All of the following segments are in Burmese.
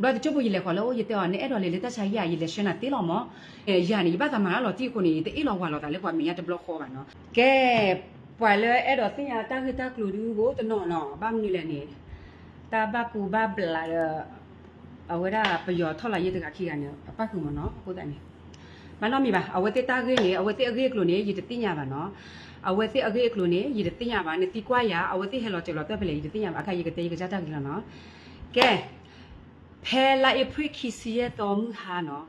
ဘာတချို့ဘူးလေခေါ်လို့ရတဲ့အနေအဲ့တော်လေလက်တချာရရလေရှင်းတာတေးလို့မရနေဘာသာမလားတော့တီကိုနေတဲ့အေးလောဝါလောတာလေကွာမင်းရတဘလခေါ်ပါနော်ကဲပွာလေအဲ့တော်တင်ရတာခတာကလူလူကိုတနော်နော်ဘာမနူလဲနေတာဘကူဘဘလာအဝရပယောထော်လာရတဲ့ကခိကနေအပတ်ကူမနော်ဟုတ်တယ်မနော်မိပါအဝတဲ့တာခင်းနေအဝတဲ့အခေကလူနေရတဲ့တင်ရပါနော်အဝတဲ့အခေကလူနေရတဲ့တင်ရပါနေတီကွာရအဝတဲ့ဟဲလောကျလောတက်ပလေရတဲ့တင်ရပါအခါရကတဲ့ကကြတာကလနော်ကဲဖဲလာအဖရိခီစီရတော်မူဟာနော်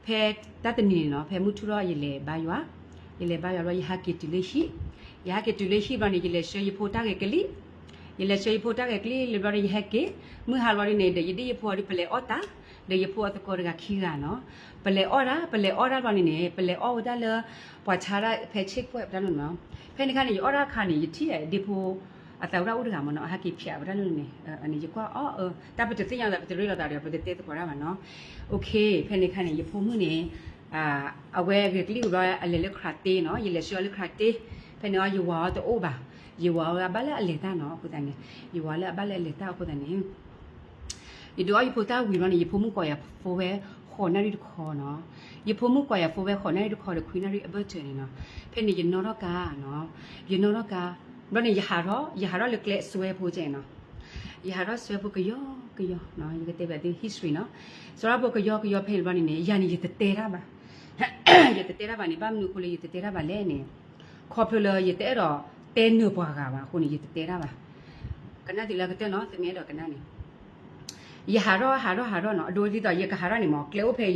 ဖဲတတ်တနီနော်ဖဲမှုထူတော့ရလေဘာရွာရလေဘာရွာရဟကီတူလေးရှိရဟကီတူလေးရှိဘာနေရလေရှေဖို့တာကလေးရလေရှေဖို့တာကလေးလေဘာရဟကေမှုဟာလော်နေတဲ့ရဒီဖို့ရပလေအော်တာလေရဖို့တကောရကခီကနော်ပလေအော်ရာဘာနေပလေအော်ဒါလပွာချာရဖဲချစ်ပွဲဒါလို့နော်ဖဲနေခါနေအော်ရာခါနေရတီရဒီဖို့အတော်ရဥဒကမနော်ဟကိဖျာဗရလို့နေအနေကွာတပ်ပတသိရတာပတရိလာတာရပတတဲ့ကွာရမနော်โอเคဖဲနေခါနေရဖို့မှုနေအဝဲကကလီရောအလေလက်ခရတေနော်ရလေရှောလက်ခရတေဖဲနော်ယူဝါတော့အိုပါယူဝါဘာလဲအလေတာနော်ပုတန်နေယူဝါလဲဘာလဲလေတာပုတန်နေဒီတော့ရဖို့တာဝီရနေရဖို့မှုကွာရဖို့ပဲခေါ်နေရခေါ်နော်ရဖို့မှုကွာရဖို့ပဲခေါ်နေရခေါ်ရခွေးနေရအဘတ်ချင်နော်ဖဲနေရနော်တော့ကနော်ရနော်တော့ကဘာနေရဟာတော့လက်ကလက်ဆွဲဖို့ကျင်နော်ရဟာတော့ဆွဲဖို့ကြောနော်ဒီကတဲ့ပဲဒီ history နော်ဆိုတော့ဘကြောဖဲဘာနေနေရနေရတဲ့တာပါရတဲ့တာပါနေဘာမလို့ကိုလေရတဲ့တာပါလဲနေ popular ရတဲ့တော့တဲနပွားကပါကိုနေရတဲ့တာပါကနဒီလာကတဲ့နော်တမီးတော့ကနနေရဟာတော့နော်အဒိုဒီတော့ရကဟာရနေမောကလေဖဲ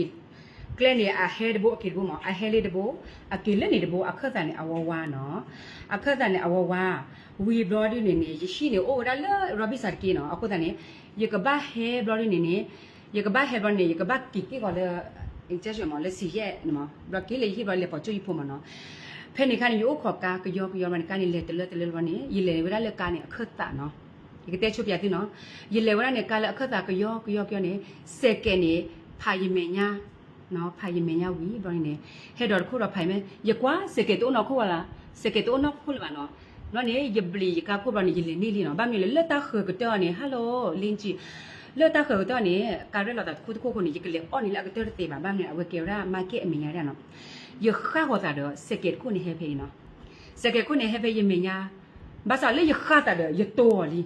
ကလနေအဟဲဒဘိုအကေဘိုမအဟဲလေဒဘိုအကေလနေဒဘိုအခက်တန်နေအဝဝါနော်အခက်တန်နေအဝဝါဝီဘလော်ဒီနေရရှိနေအိုဒါလရဘီဆာကီနော်အခုတန်နေရကဘာဟဲဘလော်ဒီနေရကဘာဟဲဘလော်နေရကဘာကီကီကလည်းအင်ချက်ရှင်မလဲစီရဲ့နော်ဘလော်ကီလေဟိဘလေပေါ်ချူဖို့မနော်ဖဲနေခါနေရိုးခေါ်ကာကယောမန်ကနေလေတလဲဝနေရလေဝရလေကနေအခက်တန်နော်ဒီကတဲ့ချုပ်ပြတိနော်ရလေဝရနေကလည်းအခက်တကယောနေစက်ကနေဖာယမညာနော်ဖိုင်မင်းရဝီဘာနေဟဲ့တော့ခုတော့ဖိုင်မဲရကွာစကေတိုနော်ခုလာစကေတိုနော်ခုလာနော်နော်နေရဘလီကခုဘာနေလေနေလီနော်ဘာမျိုးလဲလက်တခကတော့နေဟယ်လိုလင်းကြီးလက်တခကတော့နေကာရလာတာခုနေရကလေအော်နေလာကတော့တေးဘာမျိုးအဝကေရာမာကက်အမင်းရရနော်ရခါဟောတာတော့စကေခုနေဟဲဖေးနော်စကေခုနေဟဲဖေးယမင်းညာဘာသာလေရခါတာတော့ရတော်လီ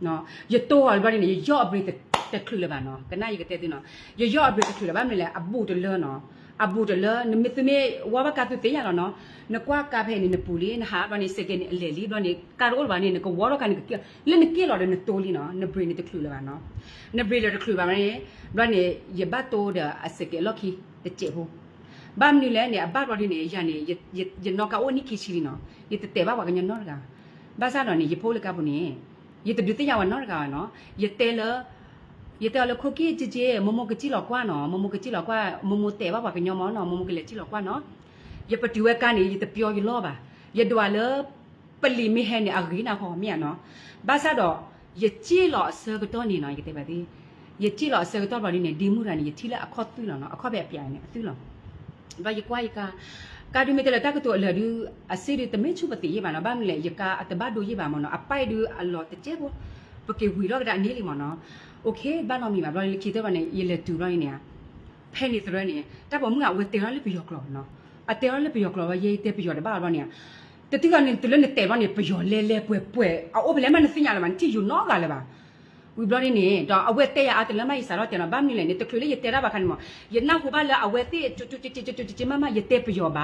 နော်ရတော်ဘာနေရော့အပရိတက်ခလူလဘာနော်ကနာရကတဲ့တင်နော်ရော့အပရိတက်ခလူလဘာမလဲအဘူတလနော်အဘူတလနမစ်မေဝါဘကတ်တေးရနော်နကွာကဖဲနေနပူလီနဟာဘာနေစကေနေအလေလီဘာနေကာရိုဘာနေနကဝါရကန်ကလနကေလော်နတိုလီနော်နဘရီနေတက်ခလူလဘာနော်နဘရီတက်ခလူဘာနေဘာနေရဘတ်တိုဒအစကေလော်ခီတချေဟိုဘာမနီလဲနေအဘတ်ဘာနေရနေရနော်ကအိုနီခီချီလီနော်ရတဲ့ဘာဝကညနော်ကဘာသာနော်နေရဖိုးလကပုနေရတဲ့ပြတရဝနော်ကနော်ရတဲ့လရတဲ့လခုကီဂျေမမကချီလောက်ကွာနော်မမကချီလောက်ကွာမမတဲဘာကညမောနော်မမကလေချီလောက်ကွာနော်ရပတူဝဲကနေရတဲ့ပြောရလောပါရဒွာလပလီမီဟဲနေအဂီနာခေါ်မြနော်ဘာသာတော့ရချီလောက်ဆကတော့နေနော်ရတဲ့ပါဒီရချီလောက်ဆကတော့ပါနေဒီမူရနေရချီလာအခေါ်တူနော်အခေါ်ပဲပြိုင်နေတူလောဘာရကွာရကာဒီမီတလက်တကတော့အလဒူအစီရတမေချူပတိရပါနော်ဘာမလဲရကအတဘဒူရပါမနော်အပိုက်ဒူအလောတကျဲဘောပကေဝီတော့ကနေလီမနော်โอเคบ้านเรามีแบบเราคิดว่าเนี่ยยเลตูเราเนี่ยแพ่นี่ตัวเนี่ยแต่บอกมึงอ่ะเวเตอร์เลยไปยกหรอเนาะอ่ะเตอร์เลยไปยกหรอว่าเย่เตไปยกได้บ้านเราเนี่ยแต่ที่กันเนี่ยตัวเนี่ยเตว่าเนี่ยไปยกเล่ๆป่วยๆเอาโอ้ไปแล้วมันสิญญาณมันที่อยู่นอกกันเลยป่ะวิบลอนี่เนี่ยดอกเอาเวเตยอ่ะแต่แล้วไม่สารแต่เนาะบ้านนี่แหละเนี่ยตะคลุยเลยเตระบ่คันหมอยะนาหูบ้านแล้วเอาเวเตจุๆๆๆๆมาๆยะเตไปยกบ่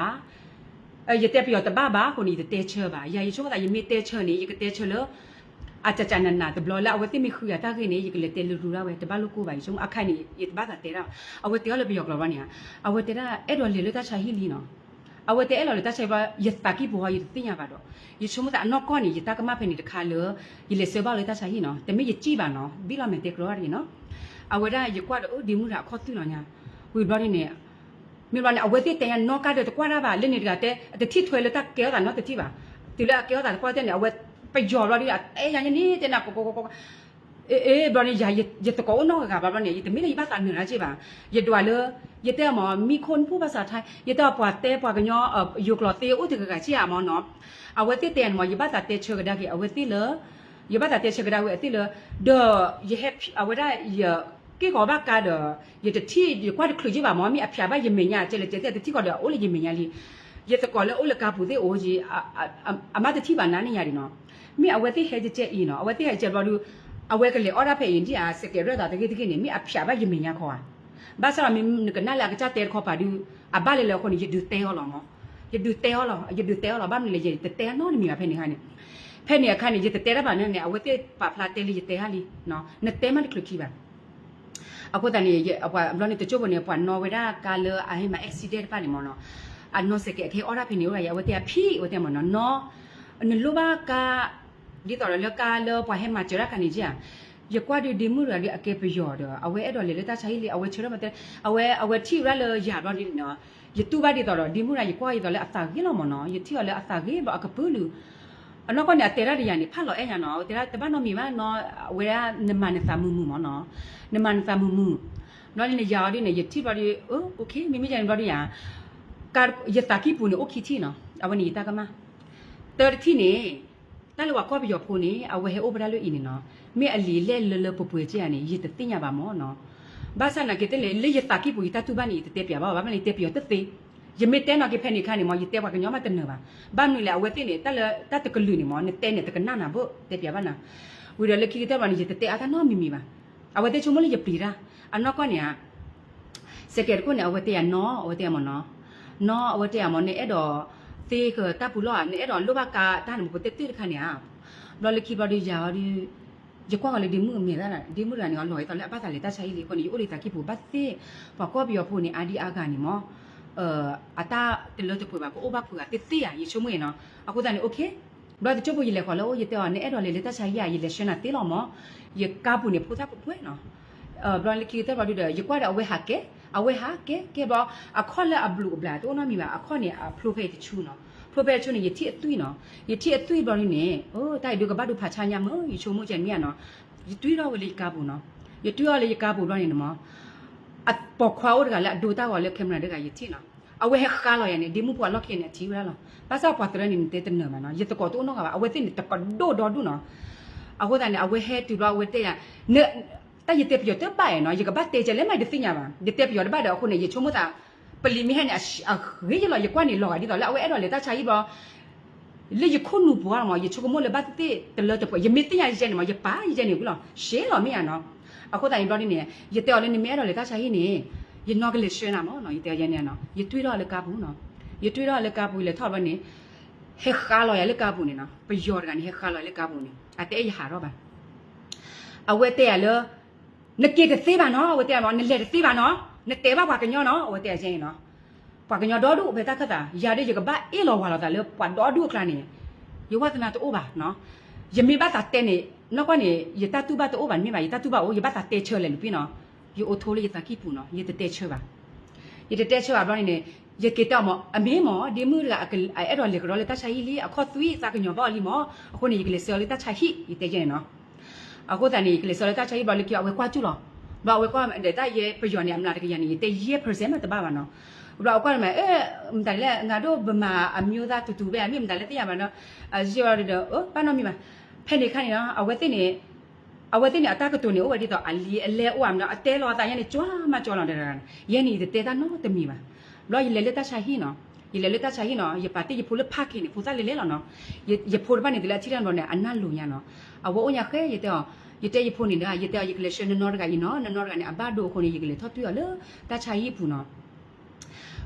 ยะเตไปยกแต่บ้าคนนี้เตเชอบ่ยายช่วงแต่ยังมีเตเชอนี่ยะเตเชอเลยอาจจะนันๆแต่บลอแล้วเอาไว้ที่มีคือตาคือนี่ยกเลยเตลูราเว้แต่บ้านลูกกูไปชงอาคานี่ยบ้านแต่เตระเอาไว้เตเลยไปยกเราว่าเนี่ยเอาไว้เตระเอ็ดเลยตาชายฮิลีเนาะเอาไว้เตเอ็ดเลยตาชายว่ายตากี้บัวยติญญาบาดอยชมแต่อันนอกก้อนนี่ยตากะมาเพิ่นนี่ตะคาเลยยเลยเซบ้าเลยตาชายฮิเนาะแต่ไม่ยจี้บาเนาะบิลาเมเตกรอนี่เนาะเอาไว้ได้ยกว่าดีมูระขอตุเนาะเนี่ยวิบลอนี่เนี่ยมีวันเอาไว้ที่แต่นอกกาเดตะกว่าบาเล่นนี่กะแต่ที่ถวยเลยตาเกลตาเนาะแต่ที่บาติละเกลตากว่าแต่เนี่ยเอาไว้ไปยอเราดิเอ้ยอย่างนี้แต่น่ะโกบลอนี่ยตะโกนอกกะบลอนี่ยแต่ไม่ได้ภาษาเหนือใช่ป่ะยดัวเลยยแต่หมอมีคนพูดภาษาไทยยแต่ปว่าแต่ปว่ากันย่อยกลอเตอุถึกกะสิอ่ะหมอเนาะเอาไว้ที่แต่หมอยภาษาเตเชกะดะกิเอาไว้ที่เลยยภาษาเตเชกะดะเว้ที่เลยเดอยเฮ็ดเอาไว้ได้ย cái có bác cả đó giờ từ thi giờ qua được khử chứ bà món mi áp phá bà giờ mình nhà chơi là chơi từ thi có đó ôi là giờ mình nhà đi giờ từ có là ôi là cả phụ thế ôi gì mà từ thi bà nãy nhà đi nó mi ở đây hay chơi gì nó ở đây hay chơi bao nhiêu ở đây cái lẽ ở đây phải gì à sẽ cái rồi đó cái này mi áp phá bà giờ mình nhà khoa bà sao mình cái này là cái cha tiền khó bà đi à bà lại là con gì được tiền rồi nó giờ được tiền rồi bà mình là giờ tiền nó mình phải này hay này phải này cái này giờ tiền đó bà này ở đây bà plate là giờ tiền hay nó nó tiền mà được khử bà aku tadi apa belum itu coba ni apa no weda kalau ahi ma accident pa ni mono no se ke ora phini ora ya wete phi wete mono no luba ka di to le ka le pa he ma chira ka ni ja ye kwa di mu ra di ake pe yo do awe e do le ta chai le awe chira ma te awe thi ra le ya do di no ye tu ba di to di mu ra ye kwa ye do le ata gi lo mono ye thi le ata gi ba ka pu lu nó con nhà tera đi nhỉ phát lỗi nó tera teba nó mì mà nó về nằm mà nằm mù mà nó nằm mà nằm mù nó đi này giờ đi này giờ thi vào đi ok mình mới dành vào đi à cả giờ ta kí phụ này ok thi nó àวันนี้ta cái mà tờ thi này ta là qua bây giờ phụ này à về hệ ốp ra luôn ini nó mấy anh lì lê bùi bùi chứ này giờ tự nhà bà mỏ nó bà sao này cái tên lê giờ ta kí phụ ta tu bà này tự bịa bà này tự bịa tự tự giờ mấy tên nó cái penny khai này mà giờ tên vào cái nhóm mà tên nữa bà bà mình là về tên này ta tự cái lười này mà này tên này tự cái nana nào bữa tự bịa bà nào bây giờ lấy cái tên vào này giờ tự à ta nó mì mà à về tên chúng mới giờ bịa ra anh nó con này sẽ kể con này về tên nó về tên mà nó về tên mà này đó thì cái ta phụ lo này đó lúc bà cả ta làm một cái tên khai này à rồi lấy khi vào đi giờ đi giờ qua cái đi mua mì ra này đi mua ra này nói tao lại bắt ta lấy taใช้ เลยคนนี้โอ้เลยตาขี้ผู้บัดเซ่พอก็เบียผู้นี่อาดีอากานี่มั้งอาตาเตลตัวผู้แบบก็โอ้บักผู้อะเตี้ยๆยี่ชั่วโมงเนาะအခုတန်းโอเคဘာတချို့ผู้ยี่เลยขอแล้วยี่เตี้ยเนี่ยအဲ့တော့လေတက်ဆိုင်ရยี่เลยရှင်းတာတေးတော့มั้งยี่ကားผู้เนี่ยผู้ทับผู้เนาะบรอนลิคิเตอร์บอดี้เดยี่กว่าเอาไว้หักเก๋บ่อะข้อละอะบลูบลาตัวนั้นมีมาอะข้อเนี่ยอะโปรเฟตชูเนาะโปรเฟตชูเนี่ยยี่ที่ตุ้ยเนาะยี่ที่ตุ้ยบอดี้เนี่ยโอ้ตายดูกับบ้าดูผาชายามยี่ชั่วโมงเจนเนี่ยเนาะยี่ตุ้ยเราเลยกาบุเนาะยี่ตุ้ยเราเลยกาบุတော့เนี่ยมั้งอะปอกควาอุดกะละดูตาว่าเลยแคมราดกะยี่ที่เนาะเอาไว้ให้คาลอยเนี่ยดิมุปวล็อกเนี่ยทีว่าเนาะภาษาปอตระนี่เตตเนมาเนาะยี่ตะกอตัวเนาะเอาไว้ติตะกอโดดูเนาะเอาก็แต่เนี่ยเอาไว้ให้ติว่าเอาไว้เตะเนแต่ยี่เตปอยู่เตไปเนาะยี่กับบ้านเตจะเล่นไม่ได้สิญญาบ้านยี่เตปอยู่บ้านเดี๋ยวคนเนี่ยยี่ชั่วโมงตาปลีมีให้เนี่ยเฮ้ยยี่เรายี่กว่านี่หลอกดิต่อแล้วเอาไว้เราเลยตาใช้บ่เลยยี่คนหนูบัวมั้งยี่ชั่วโมงเลยบ้านเตแต่เราจะปล่อยยี่มิตรยังยี่เจนมั้งยี่ป้ายี่เจนอยู่ก็หรอเชี่ยหรอไม่อ่ะเนาะเอาก็แต่ยี่บอดี้เนี่ยยี่เตอเลยนี่ไม่เราเลยตาใช้นี่ยี่นอกก็เลยเชื่อนะมั้งเนาะยี่เตยันเนี่ยเนาะยี่ตุ้ยเราเลยกาบูเนาะยี่ตุ้ยเราเลยกาบูเลยทอดวันนี้เฮคาลอยเลยกาบูนี่เนาะไปยอดกันเฮคาลอยเลยกาบูนี่อาเตยหารอบ้านเอาไว้เตะเลยนึกเกี่ยวกับเสียบ้านเนาะเอาไว้เตะมันนึกเล่นเสียบ้านเนาะนึกเตะบ้ากว่ากันเนาะเอาไว้เตะเจนเนาะกว่ากันดอดูไปตาขตายาได้อยู่กับบ้านเอลอว่าเราแต่เลยกว่าดอดูคลานี่อยู่ว่าตนาตัวโอบ้าเนาะยังมีบ้านตัดเตะนี่นอกว่านี่ยี่ตาตู้บ้านตัวโอบ้านมีบ้านยี่ตาตู้บ้านโอยี่บ้านตัดเตะเชื่อเลยลูกพี่เนาะอยู่โอโทเลยยี่ตาขี้ปูเนาะยี่เตะเชื่อบ้านยี่เตะเชื่อบ้านนี่ยี่เกตเอาหมออเมหมอเดมือละไอ้ดอลเล็กดอลเลยตาใช้ยี่ข้อตุ้ยตากันยอบ้าลีหมอคนนี้ยี่เลยเสียเลยตาใช้ยี่ยี่เตะเจนเนาะအခုတန်နေကလေးစော်လက်တာချိုင်ဘာလို့ကြောက်ဝဲကွာကျူလောဘာဝဲကွာတဲ့တာရဲ့ပျော်နေအမလားတကယ်နေတဲ့ရဲ့ percent မတပါပါနော်ဘာကွာမယ်မတိုင်လဲငါတို့ဗမာအမျိုးသားတူတူပဲအမြင်မတိုင်လဲသိရမှာနော်ရှိရတော့ဘာနော်မိမဖဲနေခိုင်းနော်အဝဲသိနေအတာကတူနေဥပဒေတော့အလီအလဲဥအောင်နော်အတဲလောတာရဲ့နေကြွားမကြွားလောတဲ့ရဲ့နေတဲ့တာနော်တမီပါလောရလေလက်တာချိုင်ဟီနော်ရလေလက်တာချိုင်ဟီနော်ရပါတိရဖူလဖခိနေဖူစားလေလေလောနော်ရဖိုးဘာနေတယ်ချိရန်တော့နေအနတ်လူညာနော်အဝအိုညာခဲရတဲ့ยี่เตยพูนี่นะยี่เตยยี่กเลชนนอร์กายีเนาะนอร์กาเนี่ยอาบาโดคนยี่กเลทอตุยเลยตาชายยี่ปูเนาะ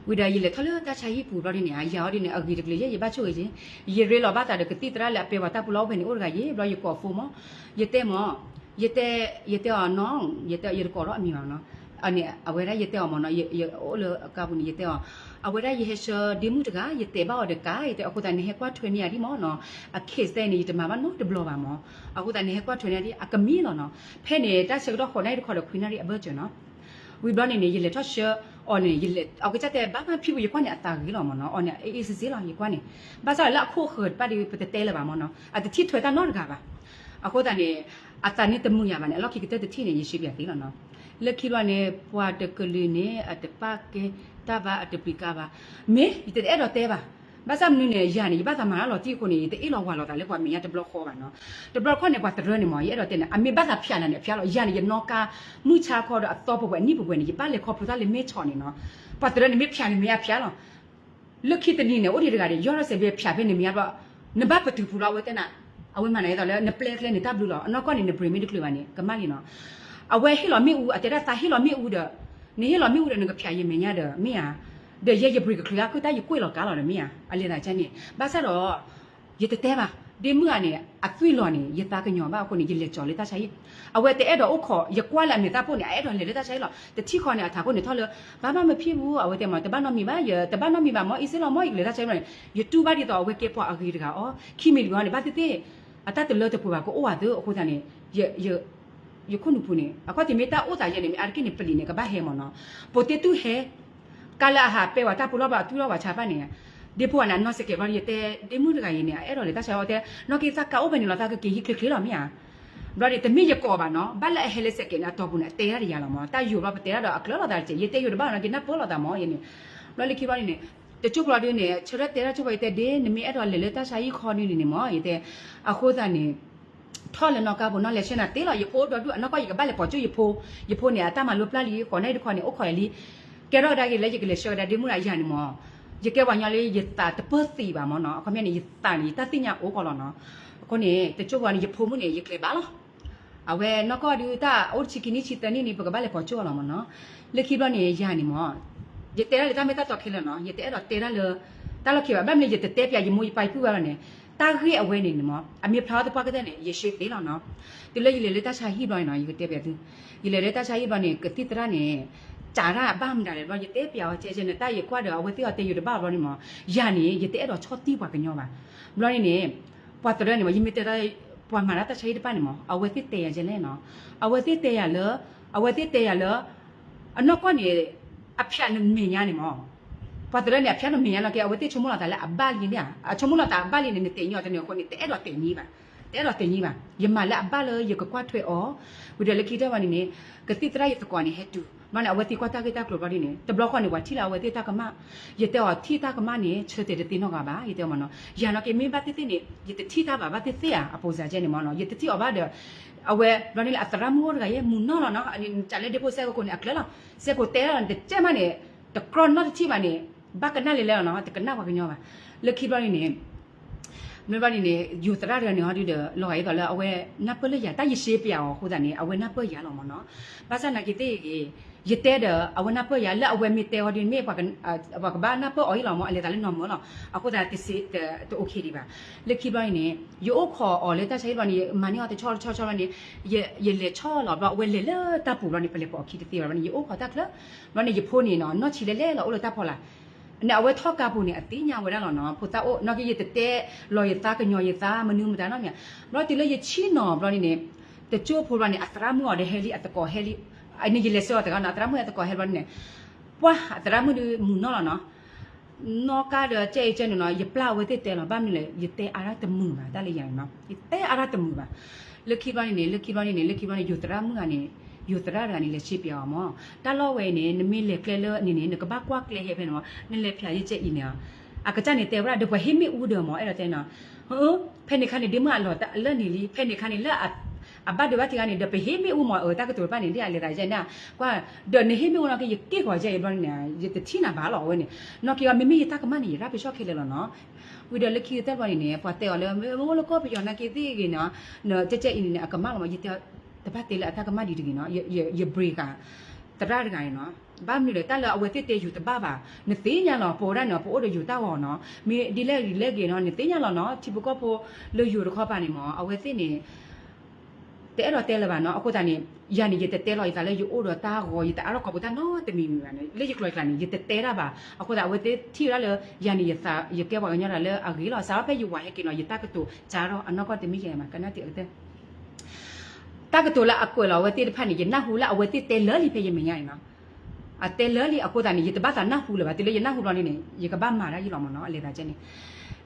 วิดายี่เลยทอเลยตาชายยี่ปูเราดิเนี่ยยาวดิเนี่ยอกีกเลยี่บ้าช่วยจียี่เรลบ้าตาเด็กติดตระแหละเปว่าตาปูเราเป็นอุรกายี่เรายี่ก่อฟูมั้งยี่เตมั้งยี่เตน้องยี่เตยี่ก่อเรามีมั้งเนาะอันนี้เอาไว้ได้ยี่เตมั้งเนาะยี่โอ้เลยกาบุญยี่เตเอาไว้ได้ยี่เฮชดิมุตกายี่เตบ้าเด็กกายี่เตเอาคนแต่เนี่ยกว่าทเวนี่ดิมั้งเนาะเคสแต่นี่จะมาบ้านเนาะเดบลอบ้างมั้งเอาคนแต่เนี่ยกว่าทเวนี่ดิกมีเนาะเพเนี่ยถ้าเชื่อเราคนไหนคนเราคุยนั่นดิเบอร์เจเนาะวิบลอนี่ยี่เลยถ้าเชื่ออ๋อเนี่ยยี่เลยเอาก็จะแต่บ้านพี่วิญญาณเนี่ยตากี่หรอมั้งเนาะอ๋อเนี่ยเอซิซิหรอยี่กว่านี่บ้านสาวละคู่เขิดป้าดิไปเตะเลยบ้างมั้งเนาะอาจจะที่ถอยตานอนกันป่ะเอาคนแต่เนี่ยอาจารย์นี่ตมุยามันเนี่ยเราคิดแต่ที่เนี่ยยี่สิบอย่างที่เนาะเลิกคิดว่าเนี่ยพอเด็กกลืนเนี่ยอาจจะปากเกตาบ้าอาจจะปีกาบ้าเมย์ยี่แต่เราเตะบ้า ဘာသာမနနေရနေဘာသာမလာတော့တီကိုနေတေးလောဝါလောတာလေကွာမင်းရတဘလခေါ်ပါနော်တဘလခေါ်နေကွာတရနေမော်ရတော့တဲ့အမေဘာသာဖျာနေဖျာလို့ရနေရနောကမှုချခေါ်တော့အတော့ပွဲနိပွဲနေပါလေခေါ်ပူတာလေမေချော်နေနော်ပတ်တရနေမေဖျာနေမရဖျာလို့လုခိတနီနေဦးဒီတကရောရစေပဲဖျာပဲနေမရတော့နဘပတူဖူလာဝဲတဲ့နာအဝဲမနေတော့လေနပလက်လေနေတာဘလူလောအနောက်ကနေနပရီမီဒကလဝနေကမလီနော်အဝဲဟီလောမီဦးအတဲတာဟီလောမီဦးတဲ့နေဟီလောမီဦးတဲ့ငါဖျာရင်မရတဲ့မင်းde ye ye break clear ကိုတိုင်ကိုလောကားလော်မီယာအလေတာချန်နေဘာဆက်တော့ရတဲ့တဲပါဒီမှုကနေအသွေးလော်နေရတာကညောပါကိုနေရလက်ကြော်လေတာချိုင်အဝဲတဲ့အဲ့တော့ဥခေါ်ရကွာလာနေတာပို့နေအဲ့တော့လေတာချိုင်လောတတိခေါ်နေအထာကိုနေထော်လို့ဘာမှမဖြစ်ဘူးအဝဲတဲ့မှာတပတ်တော့မိပါရတပတ်တော့မိပါမောအစ်စလောမောလေတာချိုင်လောရတူပါဒီတော့အဝဲကေပွားအဂီတကအော်ခီမီလီကနေဘာတဲ့အတတ်တလို့တပူပါကိုအိုဝါတော့အခုတန်းနေရခုနုဖူနေအခုတိမေတာအိုတာရနေအရကိနေပလီနေကဘာဟဲမောနော်ပိုတေတူဟဲကလာဟာပေဝတာပူလောပါတူလောပါချပါနေဒီပူနာနော်စကေဘာရတဲ့ဒီမှုတကရင်နေအဲ့တော့လေတဆာတဲ့နော်ကိစကအိုဘနီလာတာကကေဟိကလေလောမီယာဘာရတဲ့မိရကောပါနော်ဘာလဲဟဲလေစကေနာတော့ဘူးနဲ့တဲရရလာမောတာယူဘာတဲရတော့အကလောလာတာချေရတဲ့ယူဘာနော်ကိနပေါ်လာတာမောယင်းလောလေခိပါနေတချို့ကလာတဲ့နေချရက်တဲရချို့ပဲတဲ့ဒီနမီအဲ့တော့လေလေတဆာကြီးခေါ်နေနေမောရတဲ့အခုသာနေထော်လည်းနော်ကဘနော်လေရှင်းတာတဲလောရဖိုးတော့အနောက်ကရကဘာလေပေါ်ကျွရဖိုးနေအတမလုပလာလီခေါ်နေတခေါ်နေအခေါ်လီကဲတော့ဒါကြီးလက်ကြီးကလေးရှော့တာဒီမှုလာရနေမောရကဲဝါညာလေးရတာတပတ်စီပါမောနော်အခုမြနေရတာနီတတိညာအိုးကောလောနော်အခုနေတချို့ကလည်းရဖို့မှုနေရကလေးပါလောအဝဲနော်ကောဒီတာအိုချီကီနီချီတနီနေပကဘာလေပေါ်ချောလောမောနော်လက်ခိဘနေရနေမောရတဲလေတမေတတော့ခဲလောနော်ရတဲတော့တဲရလေတာလခိဘာမနေရတဲပြရမူပိုက်ပူရနေတာခိအဝဲနေနေမောအမေဖလာတပတ်ကတဲ့နေရရှိသေးလောနော်ဒီလေလေတာချာဟိဘလောနော်ရတဲပြတယ်ရလေတာချာဟိဘနေကတိတရနေကြာရဘာမှမတယ်ဘာရတဲ့ပြောကျဲကျဲနဲ့တိုက်ရခွတ်တော့ဝတိအတေရတဘာဘောနေမရနေရတဲ့တော့ချောတိပါကညောပါဘလောနေပတ်တရနေမယမတဲ့ပွားမာရတချိတပနေမအဝတိတေရကျလဲနော်အဝတိတေရလအဝတိတေရလအနောကနေအဖျက်နေညာနေမပတ်တရနေအဖျက်နေညာလကအဝတိချမလာတာလဲအဘလီနေအချမလာတာအဘလီနေတေညောတဲ့နေကိုနေတဲ့တော့တေနီးပါတဲ့တော့တင်ကြီးပါယမလာဘာလေရကကွာထွေအောဝီဒလကီတဲ့ဝနီနေကတိတရရတကွာနေဟက်တူမနအဝတိကွာတာကတာကလောပါနေတဘလခွာနေဝတီလာဝတိတာကမရတဲ့ော်တီတာကမနေချတဲ့တင်တော့ကပါရတဲ့မနော်ရနော်ကေမေဘတိနေရတဲ့တီတာပါဘတိသေးအပေါ်စားကျနေမနော်ရတဲ့တီအဘတဲ့အဝဲဘနီလာအတရမောရရဲ့မူနော်နော်အရင်ချလေတဲ့ပိုဆက်ကိုနေအကလလာဆက်ကိုတဲရတဲ့ကျမနေတကရနော်တီမနေဘကနလေလဲနော်တကနာဝကညောပါလက်ခိဘနီနေမင်းဘာနေယူတရရနေဟာဒီလောရတော့လဲအဝဲနပ်ပလရတာရရှိပြောင်းဟိုတဲ့နေအဝဲနပ်ပရလောမနော်ဘာစနာကိတေရတဲ့တဲ့အဝဲနပ်ပရလက်အဝဲမီတဲဟောဒီမေပကဘာနပ်ပအော်လောမအလေတလည်းနော်မနော်အခုဒါတစီတโอเคဒီပါလက်ခိပိုင်းနေယောခေါ်အော်လေတချိဘာနေမနီဟောတချောနေရလေချောလောဘဝဲလေတပူလောနေပလေပေါ်ခိတေရဘာနေယောခေါ်တက်လဘာနေရဖိုးနေနော်နော်ချီလေလောအိုလတဖော်လာเนี่ยเอาไว้ทอดกาปูเนี่ยตีญาไว้ได้หรอเนาะพุตาโอนอกจากเตะลอยตากะญอยตามนุมตาเนาะเนี่ยเราติเลยยชีเนาะเรานี่เนี่ยแต่โจ้พูดว่าเนี่ยอัตรามือเดเฮลิอัตกอเฮลิไอ้นี่ยิเลเซอแต่ก็อัตรามืออัตกอเฮลิเนี่ยว่าอัตรามือมุนเนาะเนาะนอกาเดเจเจเนาะยปลาไว้เตะเนาะบ้านนี่เลยยเตะอาราตมือมาได้เลยอย่างเนาะยเตะอาราตมือมาเลิกคิดว่านี่เลิกคิดว่าอยู่ตรามือเนี่ยอยู่ตราดานี่เลยชิบยามอตาลอเวเนี่ยนมีเล็กเลนี่เนี่ยกะบากวากเลเฮเพนมอนี่เลยพยายิเจอีเนี่ยอากะจันนี่เตวราเดบเฮมิอูเดมอเอราเตนะเพนนี่คันนี่ดิมาลอตะเลนี่ลีเพนนี่คันนี่ละအဘတ်ဒဝတိကနေဒပဟေမီဥမအတကတူပနေတဲ့အလေတာကျန်နာကွာဒနေဟေမီဥနာကေကေခွာကျရဘနေရတတိနာဘာလောဝဲနေနော်ကေမမီတကမနီရပရှော့ခေလေလောနော်ဝီဒလခိတဲ့ဘနေပတ်တဲ့လေမလကောပယောနာကေတိကေနော်ကြက်ကြက်အင်းနေအကမလောမရတဲ့တပတ်တေးလာအတကမဒီတကေနော်ရဘရီကတရရကရင်နော်ဘာမီလေတက်လာအဝဲတစ်တေယူတပပါနသေးညာလောပေါ်ရနော်ပို့ရယူတောက်ဟောနော်မီဒီလက်ကေနော်နသေးညာလောနော်ချီပကောပိုလေယူရခောပါနေမောအဝဲတစ်နေแต่เราเตะเลยบ้านเนาะအခုတန်းနေရနေရတဲ့တဲလို့ရတာလေယူအိုတော့တာကိုရတာအဲ့တော့ကပူတာနော်တမီမီပါနေလေရကလိုက်လာနေရတဲ့တဲတာပါအခုတဝဲတဲ့ထီရလေရနေရတာရကဲပါညရလေအဂီလောစားဖဲယူဝါဟဲကီနော်ရတာကတူဂျာတော့အနောက်ကတမီရမှာကနတိတဲ့တာကတူလာအကွယ်လောဝဲတဲ့ဖက်နေရနဟူလာအဝဲတဲ့တဲလေလီဖဲရမရနော်အတဲလေလီအခုတန်းနေရတပတ်တာနဟူလေပါတလေရနဟူလောနေနေရကဘာမာရယူလောမနော်အလေတာချက်နေ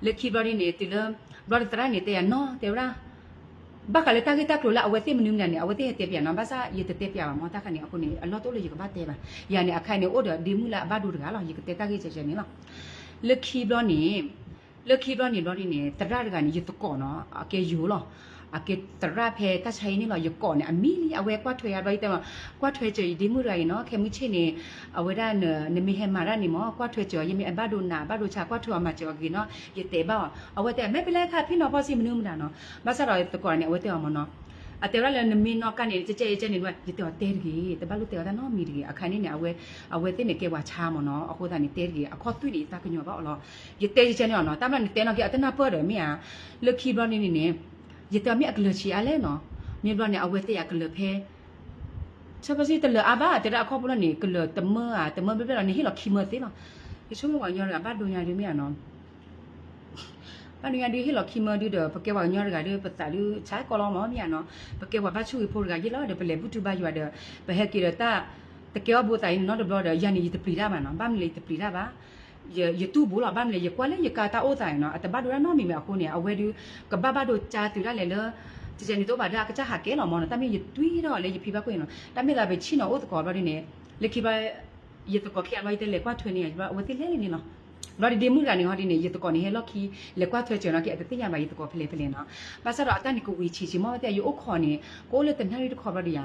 လက်ခိဘရီနေတလေဘရတရနေတဲ့နော်တေဝရာဘာကလည်းတာဂီတာကလိုလာအဝဲသိမနုနေအဝဲသိတဲ့ပြန်နော်ဘာသာရတဲ့ပြပါမောတာခနေအခုနေအလောတော့လေရကဘာတဲ့ပါရနေအခိုင်နေအိုဒဒီမူလာဘာဒူတကလောရကတဲ့တာဂီချက်ချက်နေနော်လက်ခီဘလောနေ လက်ခိတော့နေတော့နေတရတကနေရတကောနော်အကေယူလောအကေတရဖဲတချိုင်းနေလောရကောနေအမီလီအဝဲကွတ်ထွေရတော့တဲ့ကွတ်ထွေချီဒီမှုရိုင်နော်ခေမှုချင်းနေအဝဲရနမီဟဲမာရနေမောကွတ်ထွေချောယမီအဘဒုနာဘဒုချကွတ်ထွေမှာချောကီနော်ရတဲ့ဘောအဝဲတဲ့မဲပလဲခဖိနော်ပေါ်စီမနုမနာနော်မဆရောတကောနေအဝဲတဲ့မနော်အတဲရလည်းနမင်းတော့ကနေကြဲကြဲနေတော့ရတဲ့တဲကြီးတပတ်လို့တဲတာနော်မီဒီအခါနေနေအဝဲတဲ့နေကေဝါချာမနော်အခုတန်နေတဲကြီးအခေါ်တွေ့နေတာကညောပါလောရတဲ့ကြဲနေနော်တမန်တဲနော်ကအတနာပေါ်တယ်မြာလက်ခိဘနေနေရတဲ့မြအကလချီအလဲနော်မြဘနေအဝဲတဲ့ကလဖဲချက်ပစီတလအဘာတဲ့အခေါ်ပလနေကလတမဘဘနေဟီလခိမသေးနော်ဒီချုံကညောရဘာဒုညာဒီမြနော်ပန်ရဒီဟီလခိမဒီတော့ပကေဝညောရကဒီပတလူချာကောလောမောမြနော်ပကေဝဘချူဖို့ကရလာတယ်ပလေဘူးတူဘရွာတဲ့ဘဟက်ကီရတာတကေဝဘူတိုင်နော်ဒဘလရယာနီတပလီရာမနော်ဘာမလေးတပလီရာပါရတူဘူးလားဘာမလဲရကွာလေရကာတာအိုတိုင်နော်အတဘဒရနော်မီမအခုနေအဝဲဒီကဘဘဒိုချာတူရလေလေဒီစနေတော့ဘာဒါကချဟာကဲနော်မောနော်တမီရတွေးတော့လေရဖိဘကွင်းနော်တမီလာပဲချီနော်အိုတကောဘာဒီနေလက်ခိဘရတကောခဲအဝိုက်တဲ့လေကွာထွေးနေရဘာဝတိလေနေနော်လော်ဒီမှုကနေဟောဒီနေရတကောနေဟဲလော်ခီလက်ကွာထွဲချေနော်ကဲအတတိယမှာရတကောဖလေဖလေနော်ဘာစတော့အတန်ဒီကိုဝီချီချီမောတဲ့ယူအခေါ်နေကိုလေတနရီတခေါ်ပါဒီယာ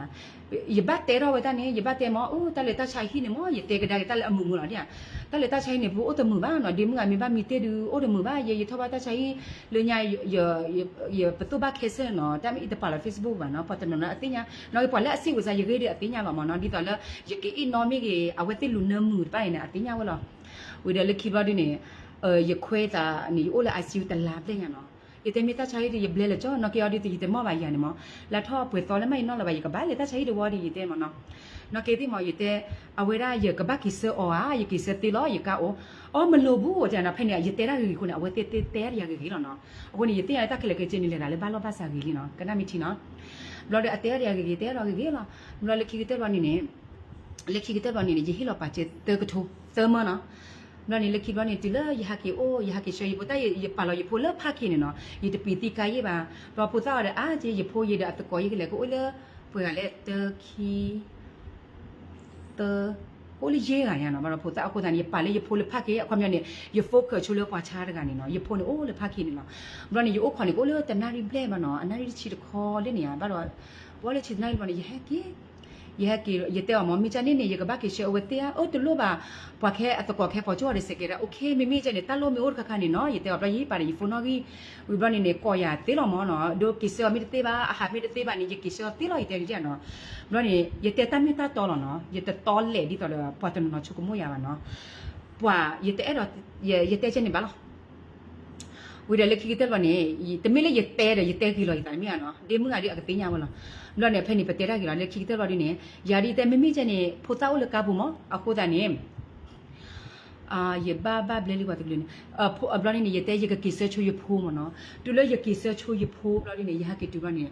ရဘတ်တဲတော့ဝတနေရဘတ်တဲမောအိုတလေတချိုင်ဟိနေမောရတဲကဒါတလေအမှုမလားတဲ့တလေတချိုင်နေဘူးအိုတမှုဘာနော်ဒီမှုကမိဘမိတဲဒူအိုတမှုဘာရထဘတချိုင်လူညာရပတူဘခဲစနော်တမီတပါလာ Facebook ဘာနော်ပတ်တနော်အတိညာနော်ပေါ်လက်အစီဝစားရခဲ့တဲ့အတိညာပါမောနော်ဒီတော့လေရကေအီနော်မီကေအဝဲတိလူနမှုပိုင်နေအတိညာဝလောဝီဒလက်ခိဘဒီနေရခွဲတာနေအိုလာ ICU တလာပြညာနော်ဒီတမီတချိုင်ဒီဘလဲလေကျော်နော်ကေအော်ဒီတီတမောပါရနေမောလာထောပွေတော်လည်းမနော်လာပါရကဘာလေတချိုင်ဒီဝါဒီတဲ့မနော်နော်ကေတိမောရတဲ့အဝဲရရကဘကိဆောအာရကိစတီလောရကအောမလိုဘူးတဲ့နော်ဖိနေရတဲ့ရကြီးခုနအဝဲတဲရကြီးနော်အခုနေရတဲ့ရတက်ခလေကချင်းနေလေလေဘာလို့ပါစာကြီးနော်ကနမီချီနော်ဘလော်တဲ့အတဲရကြီးတဲရကြီးနော်ဘလော်လက်ခိတဲ့ဘာနေနေလက်ခိတဲ့ဘာနေနေရဟီလောပါချေတဲကထိုသမနော်နော်နေလက်ခိဘနေတီလာယဟကီအိုယဟကီရှေယပတယပါလောယဖိုလဖာခိနေနော်ယတပီတီကာယေပါတော့ပူသားရအာဂျေယဖိုယေဒအတကောယေကလေကိုလေပွေကလေတခီတကိုလေယေကရနော်ဘာလို့ပူသားအခုတန်ယပါလေယဖိုလဖာခိအခွမြနေယဖိုကချူလပွားချားတကနေနော်ယဖိုနေအိုလေဖာခိနေနော်ဘာနေယအိုခွန်နေကိုလေတနာရီပလေမနော်အနာရီချီတခေါ်လေနေရဘာလို့ဘောလေချီနိုင်ဘာနေယဟကီရကီရတဲ့မမီချနေနေရကဘာကိရှေဝတဲ့အိုတလို့ပါပွားခဲအတကောခဲပေါ်ကျော်ရစကေရโอเคမိမိချနေတလို့မျိုးခခနေနော်ရတဲ့ပရိပါရီဖုန်နော်ကြီးဝိဘနေနေကောရတေလောမောနော်ဒိုကိရှေမိတဲ့ပါအဟာမိတဲ့ပါနေကိရှေတေလောရတဲ့ကြနော်ဘလို့နေရတဲ့တမီတာတော်လောနော်ရတဲ့တော်လေဒီတော်ပွားတနော်ချုကမိုးရပါနော်ပွားရတဲ့အဲ့တော့ရတဲ့ချနေပါလားဝိရလက်ခိတဲ့ဘာနေတမီလေရတဲ့ကီလိုရတိုင်းမြနော်ဒီမှုကဒီအကတိညာမလားလောနေဖဲနေပတဲရကီလက်ခိတဲ့ဘာဒီနေယာဒီတဲ့မမိချနေဖိုတာဦးလကဘူးမအခုတနေရဘာဘလလီဝတ်ဘလနေဘလနေရတဲ့ရကကိစချူရဖိုးမနော်တူလေရကိစချူရဖိုးဘလနေရဟကီတူဘာနေ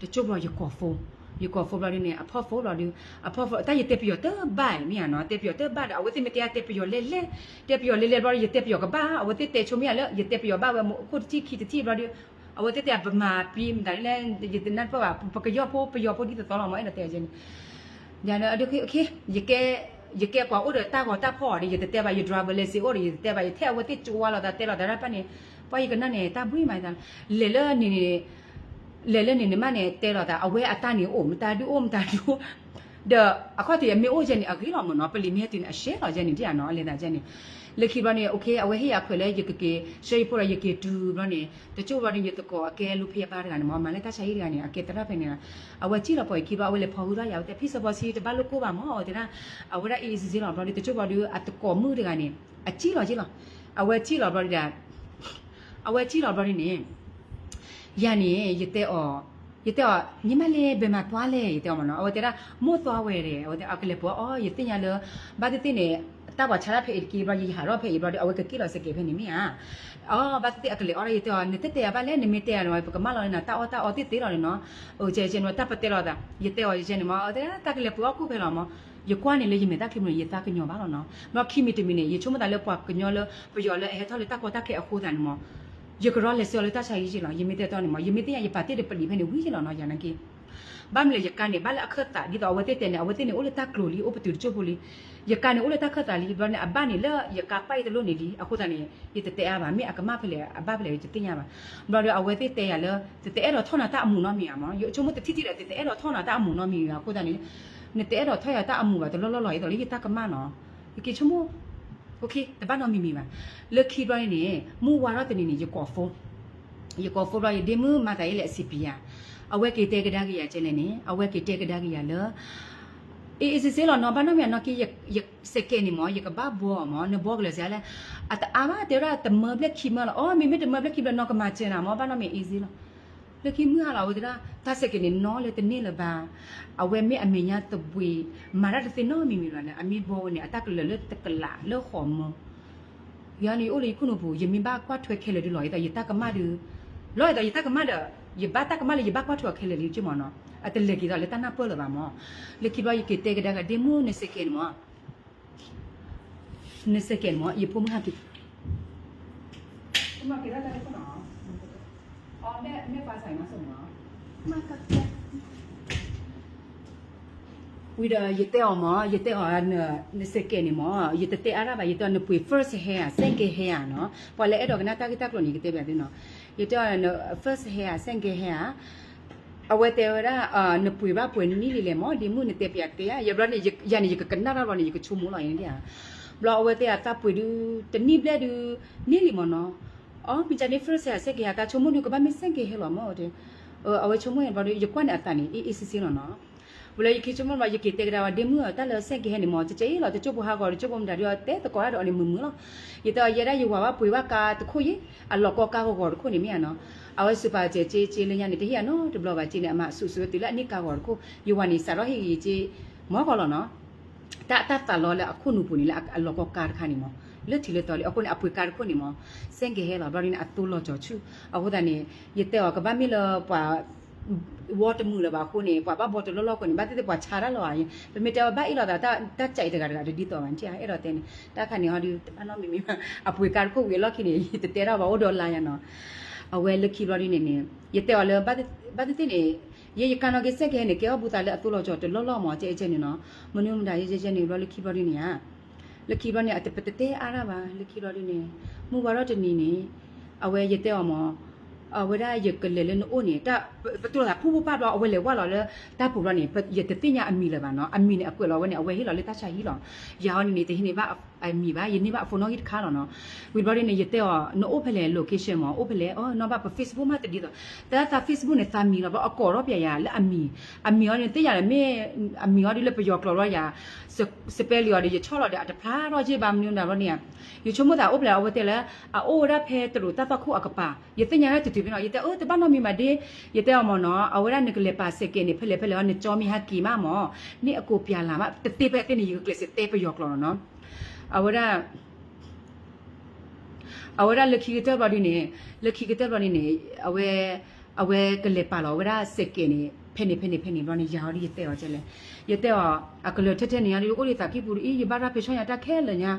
တချို့ဘရကောဖုန်းyou go for bloody ne a pop for bloody a pop for ta yete pio te bai mi no te pio te ba a wete me te pio le bloody yete pio ka ba a wete te chu mi le yete pio ba ko ti ki ti bloody a wete te ba ma pi da le yete na pa ka yo po di to lo mo ina te jin ya no okay ye ke kwa o de ta ko ta pho de yete te ba you driver le si o de yete ba ye te wete chu wa lo da te lo da ra pa ne pa yi ka na ne ta bui mai da le niလေနေနေမနဲ့တဲတော့တာအဝဲအတန်းနေအိုမတာဒူအိုမတာဒူအခေါ်တည်းမေအိုဂျန်နေအဂီလောမနော်ပလီမီတင်အရှဲတော့ဂျန်နေတရားနော်အလင်းတာဂျန်နေလက်ခိဘနေโอเคအဝဲဟေရခွဲလဲယကကေရှေးဖို့ရယကေဒူဘနေတချို့ဘာနေရတကောအကဲလူဖေးပါတကနေမမလည်းတချိုင်ရကနေအကဲတရဖနေအဝဲကြည့်တော့ပေါ်ခိဘအဝဲလေဖော်ဟူရရောက်တဲ့ဖိစပေါ်စီတဘလို့ကိုပါမောတဲ့အဝဲအေးစီစီလောဘတချို့ဘာဒီအတကောမှုတကနေအကြည့်လောအဝဲကြည့်လောဘဒီအဝဲကြည့်လောဘဒီနေရနေရတဲ့ညီမလေးဘယ်မှာသွားလဲရတဲ့မနော်ဟိုတဲ့မို့သွားဝဲတယ်ဟိုတဲ့အကလေးပေါ်အော်ရတဲ့ညာလဘာတဲ့နေတဘချာဖေကီဘာကြီးဟာရောဖေဘာဒီအဝဲကကီလောစကေဖေနေမီဟာအော်ဘာတဲ့အကလေးအော်ရတဲ့နေတဲ့ဘာလဲနေမတဲ့ရောပကမလောနေတာအော်တဲ့တဲ့ရောနော်ဟိုကျဲကျနော်တပ်ပတဲ့ရောတာရတဲ့ရောကျဲနေမအော်တဲ့တကလေးပေါ်ခုဖေလောမရကွာနေလေရမေတာခိမရတာကညောပါလောနော်မခိမီတမီနေရချုံမတာလေပွားကညောလပယောလေဟဲထော်လေတကောတခဲအခုတန်မောရကရောလေဆောလေတဆိုင်ကြီးလောယမီတဲ့တော့နေမယမီတဲ့ရပါတဲ့ပလီဖနေဝီလောနော်ရနကေ บ้านเลยยกันเนี่ยบ้านละเคตาดีต่อวันเต้เนี่ยวันเต้เนี่ยโอเลตากลูลีโอปตุจุบุลียกันเนี่ยโอเลตาเคตาลีบ้านเนี่ยบ้านเนี่ยละยกาไปตะลุนี่ลีอะคุตาเนี่ยยเตะอาบามีอะกมาเพลอะบ้าเพลจะติญาบาบ้านเนี่ยเอาวันเต้อะละเตะเราท่อนาตาอมูเนาะมีอ่ะมั้งยชมติๆเตะเราท่อนาตาอมูเนาะมีอะคุตาเนี่ยเนี่ยเตะเราท่อยาตาอมูบาตะลอๆๆตอลียตากมาเนาะยกิชมโอเคแต่บ้านเนาะมีบาเลคีบ้านเนี่ยมูวารตะนี่ยกอฟยกอฟเรายเดมูมาตาile CPAအဝက်ကေတဲကဒါကရကျလဲနေအဝက်ကေတဲကဒါကရလအေးစစ်စစ်လောနော်ဘာနော်မြနော်ကီရစကေနီမောရကဘာဘောမောနဘောကလေးစလဲအတအာမတေရတမဘလက်ခိမလောအော်မိမိတမဘလက်ခိဘနော်ကမချင်နာမောဘာနော်မြ easy လောလက်ခိမလာဝဒရာတစကေနီနော်လေတနေလဘာအဝဲမေအမေညာတပွေမာရတနော်မိမိလောနဲ့အမိဘောနဲ့အတကလလတကလာလောခေါ်မောယာနီအိုလီခုနဘူယမိဘကွာထွဲခဲလေဒီလောရတယတကမဒူလောရတယတကမဒยบ้าตากมาเลยยบ้ากว่าถั่วเคลลี่จุมเนาะอะตะเลกีดอเลตานาเปลบามอเลกีบอยเกเตกดากะเดมูเนเซเกนมอเนเซเกนมอยปุมหากิปุมมากิดาได้เนาะอ๋อแม่ฟ้าใสมาส่งเนาะมากับวิดายเตอมอยเตอเนเซเกนมอยเตเตอาราบายเตอเนปุย first hair second hair เนาะพอเลอดอกนาตากิตากลนี่กเตแบบนี้เนาะยเตอfirst hair second hair အဝဲတဲရနပွေပါပွေနီလီလေမောဒီမှုနဲ့တေပြတဲ့ရဘရနေရနေကကနာရဘနေကချုံမလာရင်တဲ့ဘလောအဝဲတဲတာပွေဒူတနိဘလက်ဒူနီလီမနော်အော်ပြချနေ first hair second hair ကချုံမနုကဘာမစင်ကေဟဲလောမောတဲ့အဝဲချုံမရင်ဘာလို့ရကွန်းအတန်နီအေးစီနော်ဘလယခိချုံမမယကိတေကရာဝဒီမှုတာလစင်ကေဟဲနေမောချေလောတချုပ်ဟာကောချုပ်မဒါရတဲ့တကောရတော့အလီမမှုလောရတော့ရရယဝါပွေဝကာတခုရင်အလောကောကာကောတခုနေမြန်နော်အဝဲစပါကျေလညာနေတဟိယနော်တဘလဘာကျေနေအမဆူဆူတိလအနိကာကောကိုယဝနီဆာရဟိကျေမောကောလောနော်တလောလအခုနုပူနေလအလောကောကာခါနေမောလက်တီလက်တော်လေအခုနေအပွေကာခုနေမောစင်ကေဟဲလောဘာရင်းအတူလောချောချူအခုတနေရတဲ့ကဘာမီလပွာဝတ်မှုလဘာခုနေပွာဘာဘောတလောလောခုနေဘာတဲ့ပွာချာရလောရင်ပမေတဘာအီလောတာတကြိုက်တကတကဒီတော်ဝန်ချာအဲ့တော့တဲ့တာခါနေဟောဒီအနော်မီမီအပွေကာခုဝေလောခိနေတဲရဘာဝဒေါ်လာရနော်အဝဲလက်ခိဘရီနေနေရတဲ့လောဘာတဲ့နေရေကနော်ကစက်ခဲနေကေဘူတာလေအတူလောချောတလောလောမောကျဲကျဲနေနော်မနုမဒါရေကျဲနေလောလက်ခိဘရီနေရလက်ခိဘရီနေအတပတတဲအားရပါလက်ခိဘရီနေမူဘာရတနီနေအဝဲရတဲ့မောအဝဲရရကလေလေနိုနေတာပတူလာဖူဖူပါတော့အဝဲလေဝါလောလေတာပူရနေရတဲ့တင်ညာအမီလေပါနော်အမီနေအကွက်လောဝဲနေအဝဲဟီလောလေတာချာဟီလောရောင်းနေတဟိနေပါအမီပါယနေပါဖုန်းနော်ဟီခါလောနော်ဝီဘရီနေရတဲ့နိုအိုဖလေ location မောအိုဖလေအော်နော်ပါ Facebook မှာတဒီတော့တာ Facebook နဲ့တာမီလောပါအကော်ရောပြရလေအမီရောနေတရရမေအမီရောဒီလေပယောကလောရစပယ်လီရောဒီချောလောတဲ့အတဖာတော့ကြည့်ပါမလို့နော်နေရချုံမတာအိုဖလေအဝဲတဲ့လေအိုရဖဲတလို့တတ်ခုအကပါရတဲ့ညာတဲ့တူပြီးနော်ရတဲ့တပတ်နော်မီမဒေရတဲ့မောနော်အဝဲရနကလေပါစကေနေဖလေနေချောမီဟာကီမမောနေအကိုပြန်လာမတေပဲတဲ့နေယူကလစ်တေပယောကလောနော်အဝဲလက်ခိကတဲ့ဘာဒီနေအဝဲကလေပါလောဝဲစကေနေဖဲနေဘာနေရော်ဒီရတဲ့ကျလဲရတဲ့အကလထက်နေရဒီကိုရီတာကိပူရီရဘာရပေရှောရတာခဲလညာ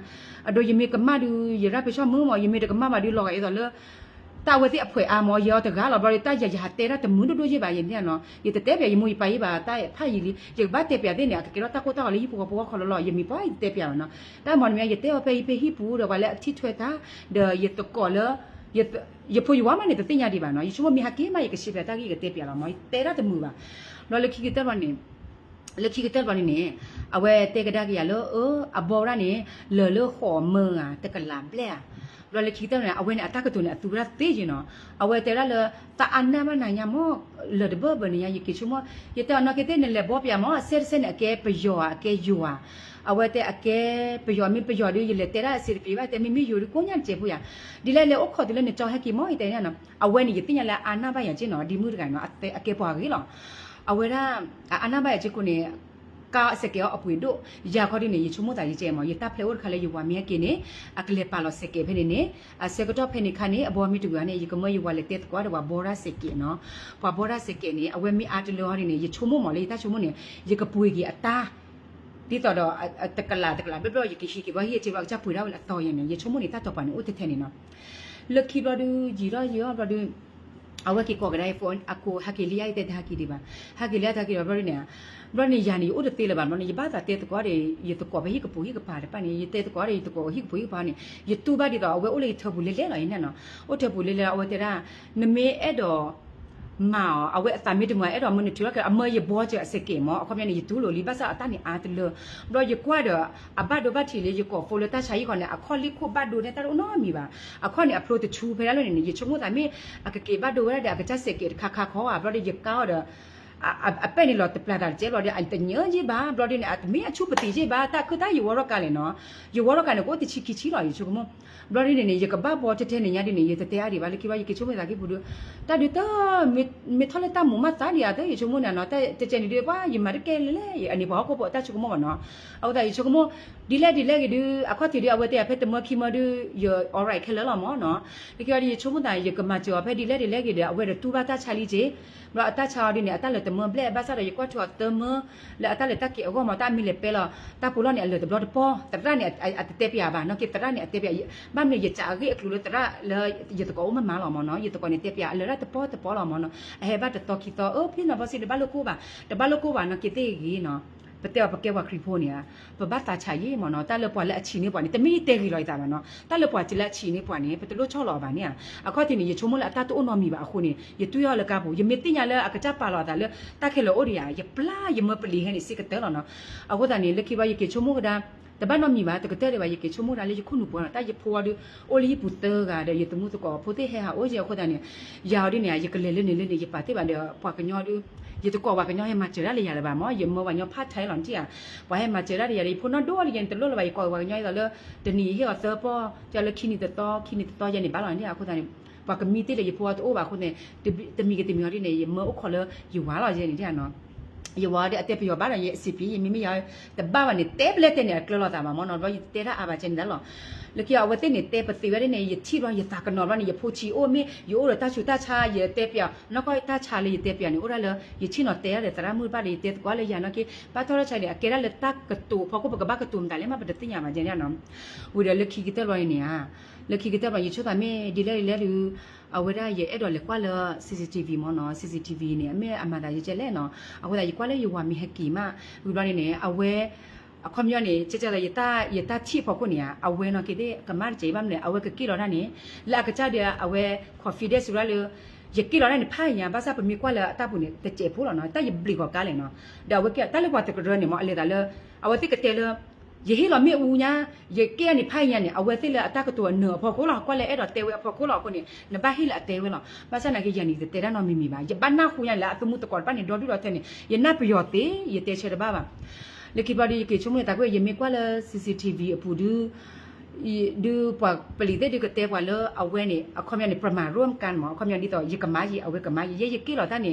အဒိုယမေကမဒူရရပေရှောမမောယမေတကမမဒီလောကအဲ့တော့လေတာဝတိအဖွဲအာမောရောတကားလောဘာရီတာရရတဲရတမွန်းတို့ကြီးပါရင်ပြန်နော်ရတဲ့ပြရမူပါပါတာဖတ်ရလီရဘတ်တဲ့ပြတဲ့နေကကေတော့တာကိုတာလေပူကခေါ်လောယမီပါတဲ့ပြနော်တာမော်မြရတဲ့ပေဟိပူတော့လေအတိထွဲတာဒရတကောလရဖွေဝါမနဲ့တင်ညာဒီပါနော်ယချိုမမီဟာကေမရကရှိပြတာကြီးကတဲ့ပြလာမောတဲရတမူပါလောလခိကတဲ့ပါနေလက်ခိကတဲ့ပါနေအဝဲတဲကဒါကရလောအဘောရနေလောခေါ်မငါတကလမ်ပလဲလောလက်ခိတဲ့အဝဲနဲ့အတကတုန်အသူရသေးကျင်နော်အဝဲတဲရလတာအနာမနိုင်ညမောလောဒဘဘနေရကိချုမရတဲ့နော်ကတဲ့နဲ့လေဘောပြမောဆဲဆဲနဲ့အကဲပယောအကဲယူဟာအဝဲတဲ့အကဲပယောမိပယောလေးရလေတဲရအစီပြပါတဲမိမိယူကိုညံကျေဘူးရဒီလေလေအခါဒီလေနဲ့ကြောက်ဟက်ကိမောတဲရနော်အဝဲနေရတင်ရလာအာနာဘရကျင်နော်ဒီမှုတကန်နော်အကဲပွားကြီးလောအဝဲရအာနာဘရချကိုနေကာစကေအပွေတို့ရာခေါ်ဒီနေရချုံမတာရကျဲမောရတပ်ဖလေဝတ်ခလေယူဝါမြဲကိနေအကလေပါလောစကေဖနေနေစကတော့ဖနေခနေအဘောမီတူကနေရကမယူဝါလေတက်ကွာတော့ဘောရာစကေနော်ပွာဘောရာစကေနေအဝဲမီအာတလောဟာဒီနေရချုံမမောလေတာချုံမနေရကပွေကြီးအတာဒီတော့တကလာဘယ်လိုရကိရှိကိဘာဟိချေဘာချပွေတော့လာတော့ရင်ရချုံမနေတာတော့ပါနေဦးတက်နေနော်လက်ခိဘဒူဂျီရာဘဒူ အဝဲကကောကတိုင်းဖုန်းအခုဟာကီလီယာတဲ့ဟာကီဒီပါဟာကီလီယာတာကီဘာလို့နေဘရနီယာနီဥဒတေးလပါမလို့ယဘာတာတဲ့ကောတွေယတကောဘဟိကပူဟိကပါတဲ့ပန်ယတဲ့ကောတွေတကောဟိကပူဟိပါနေယတူပါဒီတော့အဝဲဥလေထဘူးလေလေလာနေနော်ဥထဘူးလေလေအဝဲတဲ့နမေအဲ့တော့မောအဝဲအတမီတမအဲ့တော့မနတူရကအမရဘောချအစကေမောအခုမြန်ယတူလိုလီဘာစာအတနီအားတလို့ဘရယကွာတော့အဘတ်ဒဘတ်ချီလေယကောဖိုလတာချိုင်ခေါနဲ့အခေါ်လီခုဘတ်ဒိုနဲ့တရနော်မီပါအခေါ်နေအဖလိုတချူဖဲလို့နေယချုံမတာမီအကကေဘတ်ဒိုရတဲ့အကချက်စကေခါခါခေါ်ဘရယကောတော့အပဲ့နေလို့တပလာတာကျဲလို့တဲ့အတညကြီးပါဘလော်ဒီနေအမီအချူပတိကြီးပါတာခတာယူဝရကလည်းနော်ယူဝရကလည်းကိုတချီခီချီလို့ယူချုံမဘလော်ဒီနေရကဘဘောတတဲ့နေရတဲ့နေရတဲ့တရားတွေပါလေကိပါရကိချုံမတာကိဘူးတာဒီတာမီထလက်တာမမတာရတဲ့ယူချုံမနော်တဲ့တဲ့နေတွေပါယမရကဲလေအနေဘောကိုပေါ်တာချုံမနော်အော်တာယူချုံမဒီလက်ကိဒီအခတ်တီရအဝဲတဲ့ဖက်တမခီမဒူယူ alright ခဲလလာမောနော်ဒီကရီချုံမတာရကမကျော်ဖက်ဒီလက်ကိဒီအဝဲတူပါတာချာလီကြီးဘအတချာဒီနေအတလက်တမဘလက်ဘာသာရကွတ်တော်တမလက်အတလက်တကီအကောမတာမီလေပဲလာတာပူလောနေအလက်တဘလတ်ပေါ်တရနေအတတေပြပါနော်ကိတရနေအတေပြဘာမနေရချာကြီးအခလူလတရလေရတကောမမလောမနော်ရတကောနေတေပြအလရတပေါ်တပေါ်လောမနော်အဟဲဘတ်တော်ကီတော်အဖိနဘစီဘလကိုပါတဘလကိုပါနော်ကိတေကြီးနော်ပတေပကေဝခရီဖိုနီယာပဘတာချာယေမနော်တာလပွာလက်အချီနေပွာနေတမီတေကြီးလိုက်တာမနော်တာလပွာချလက်ချီနေပွာနေပတလို့ချောလောပါနေအခုတင်ရချုံမလက်အတတူနော်မီပါအခုနေရတူရလကဘူးယမတင်ရလက်အကကြပါလာတာလက်တခဲလို့အိုရီယာယပလာယမပလီဟနေစိကတဲလောနော်အခုတန်နေလက်ခိပါယကေချုံမကဒါတပတ်နော်မီပါတကတဲ့ပါယကေချုံမဒါလေခုနပွာတာယဖိုဝါဒအိုလီပူတဲကတဲ့ယတမှုတကောဖိုတေဟဲဟာအိုဂျေအခုတန်နေယာဒီနေယကလေလေနေလေယပါတေပါတဲ့ပွာကညောဒီये तो कोवा कन्या है मचरा ले यार बा मो ये मो वन्यो फा थाई लन तिया वा है मचरा ले यार फोन दो ले यन तलो ले बा कोवा कन्या द ले दनी हे अ स पो ज ले खिनी त या नि बा लन तिया खु ता नि वा क मी ते ले ये पो तो बा खु ने त मी के ते मी ri ने ये मो ओ खो ले yu wa lo ye ni tiya no ये वा दे अते पियो बा लन ये CP ये मी या त बा वा नि tablet te ne klo lo ta ma mo no lo te ra a ba chen da lo le kia wa te ne te pa ti wa ne ye chi ro ye ta ka no ba ne ye pho chi o me yo ro ta chu ta cha ye te pya no ko ta cha le ye te pya ni o ra le ye chi no te ya de ta ra mu ba le te kwa le ya no ki ba tho ra cha le ke ra le ta ka tu pho ko ba ka tu da le ma ba de tin ya ma jen ya no wi de le ki ki te lo ni ya le ki ki te ba ye chu ta me di le le luအဝဲရရဲ့အဲ့တော့လေကွာလ CCTV မောနော် CCTV နဲ့အမေအမတာရချက်လဲနော်အဝဲရကွာလဲယဝမီဟကီမဝီဘာနေအဝဲအခွန်မြောနေချက်ချက်ရတာချိဖို့ကိုနေအဝဲနော်ကိတဲ့ကမတ်ကျေဘမ်နဲ့အဝဲကကီလောနာနေလာကချတဲ့အဝဲ confidence ရလေယကီလောနာနေဖိုင်ညာဘာသာပမီကွာလအတပုနေတကျေဖို့လောနော်တယဘလီကောကားလဲနော်ဒါဝဲကတလေကွာတကရနေမအလေဒါလေအဝဲတိကတဲလေye he lo me u nya ye ke ni phai nya ni awe te le attack to no pho ko lo kwa le e do te we pho ko lo ko ni na ba hi la te we lo ba sa na ke ya ni te da no mi mi ba ye ba na khu nya la atu mu to ko ba ni do du lo te ni ye na pyo te ye te che da ba le ki ba di ke chu mu ta ko ye me kwa le CCTV အပူdu du pa pali te di ke te kwa le awe ni အခွန်မြni ประมาณร่วมกันหมอအခွန်မြni to ye ka ma yi awe ka ma yi ye ke lo ta ni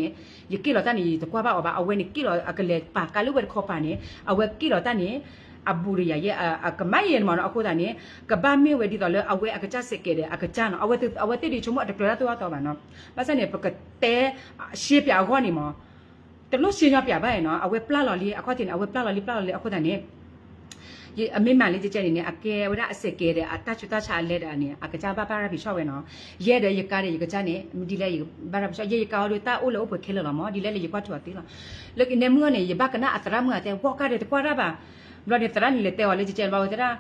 ye ke lo ta ni to kwa ba awe ni ke lo akale pa ka lu we ko pa ni awe ke lo ta niအဘူရီယာရဲ့အကမိုင်ရမနော်အခုတည်းနဲ့ကဘာမေဝဲဒီတော့လေအဝဲအကချစက်ခဲ့တယ်အကချနော်အဝဲတိတိချုံမအတကရတော့တော့ပါနော်ဘာစနေပကတဲရှေးပြခေါနေမတလို့ရှင်းရပြပါရဲ့နော်အဝဲပလလော်လီအခုတည်းအဝဲပလလော်လီအခုတည်းနဲ့ये अम्मे माले जे ने अके वरा असे के दे अता चुता छा ले दा ने अकजा बा बा भी छवे न ये दे ये का दे ये गजा ने दिले ये बा बा ये का रो ता ओ लो प खेल ल म दिले ये क्वा छवा ती ल लेकिन ने मु ने ये बा कना अतरा मु ते वो का दे क्वा रा बा lo de tara ni le te wa le je ba wa tara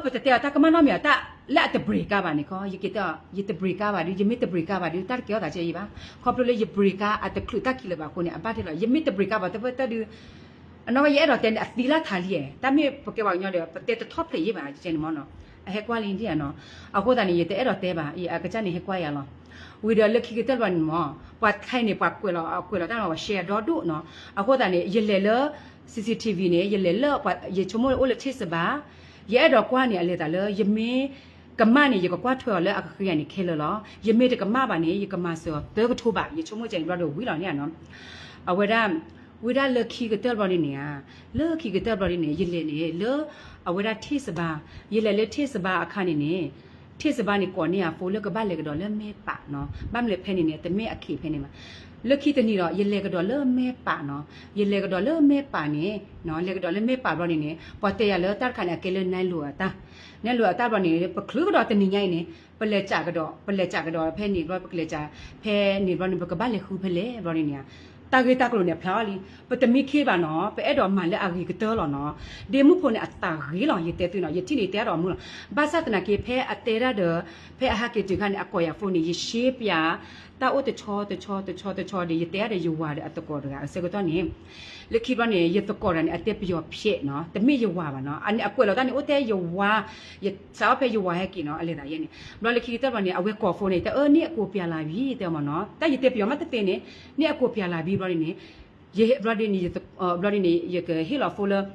pe te ta ka ma no mi ta la te break ba ni ko ye ke ta ye te break ba di ye mi te break ba di ta ke da je yi ba ko pro le ye break at the clue ta ki le ba ko ni a ba de lo ye mi te break ba te ta di အနော်ရဲ့တော့တဲ့ဒီလာထားလီတမ်းမြေပကေဝညောတယ်တဲ့ top လေရေးပါကျင်းမနော်အဟဲကွာလင်းတီနော်အခုတန်ရတဲ့အဲ့တော့တဲပါအေးအကကြနေဟဲကွာရလားဝီဒလက်ခိကတဲ့ဝန်မောပတ်ခိုင်နေပတ်ကွယ်တော့တာတော့ share တော့တို့နော်အခုတန်နေရလေလ CCTV နေရလေလပတ်ရချုံမို့အိုလက်ချစ်စပါရဲ့တော့ကွာနေအလေတာလေယမင်းကမနေရကွာထွေလေအခခရနေခဲလောယမေတကမပါနေရကမဆောတဲကထိုးပါရချုံမို့ကျန်တော့ဝီလောင်နေနော်အဝရဝိဒါလခိကတဲ့ဘာနေညာလခိကတဲ့ဘာနေရလေနေလအဝရထိစပါရလေလေထိစပါအခါနေနေထိစပါနေကောနေရဖိုလကဘာလေကတော့လဲမဲပါနော်ဘာမလဲဖဲနေနေတမဲအခီဖဲနေမှာ လက်ခိတနီတော့ရေလေကတော့လဲမဲပါနော်ရေလေကတော့လဲမဲပါနေနော်လေကတော့လဲမဲပါတော့နေပေါ်တဲ့ရလဲတက်ခါနဲ့ကဲလဲနိုင်လို့တာနဲ့လို့တာပါနေပခလူကတော့တနေညိုင်းနေပလက်ကြကတော့ဖဲနေတော့ပကလက်ကြဖဲနေတော့နေပကဘာလေခုဖဲလေဘောနေတာဂေတာကလို့နေဖလာလီပတမီခေပါနော်ပဲအဲ့တော့မှလည်းအဂီကတော်လောနော်ဒေမှုဖို့နဲ့အတာဂီလောရတဲ့တူနော်ရတိနေတဲ့တော်မူလားဘာသာတနာကေဖဲအတဲရတဲ့ဖဲအဟာကေတူခနဲ့အကောရဖုန်ရရှေးပြတာအိုတချောဒီရတဲ့ရဝါတဲ့အတကောတကအစကတော့နေလက်ခိပါနေရတကောရနဲ့အတက်ပြောဖြစ်နော်တမိရဝါပါနော်အကွယ်လောတနေအိုတဲရဝါရစားဖဲရဝါဟဲကီနော်အလေတာရဲ့နေဘလလက်ခိတက်ပါနေအဝဲကောဖုန်နေတဲ့နေအကိုပြလာပြီတဲ့မနော်တဲ့ရတဲ့ပြောမတဲ့တဲ့နေအကိုပြလာပြီဘလနေye brother ni brother ni ye ke hila fola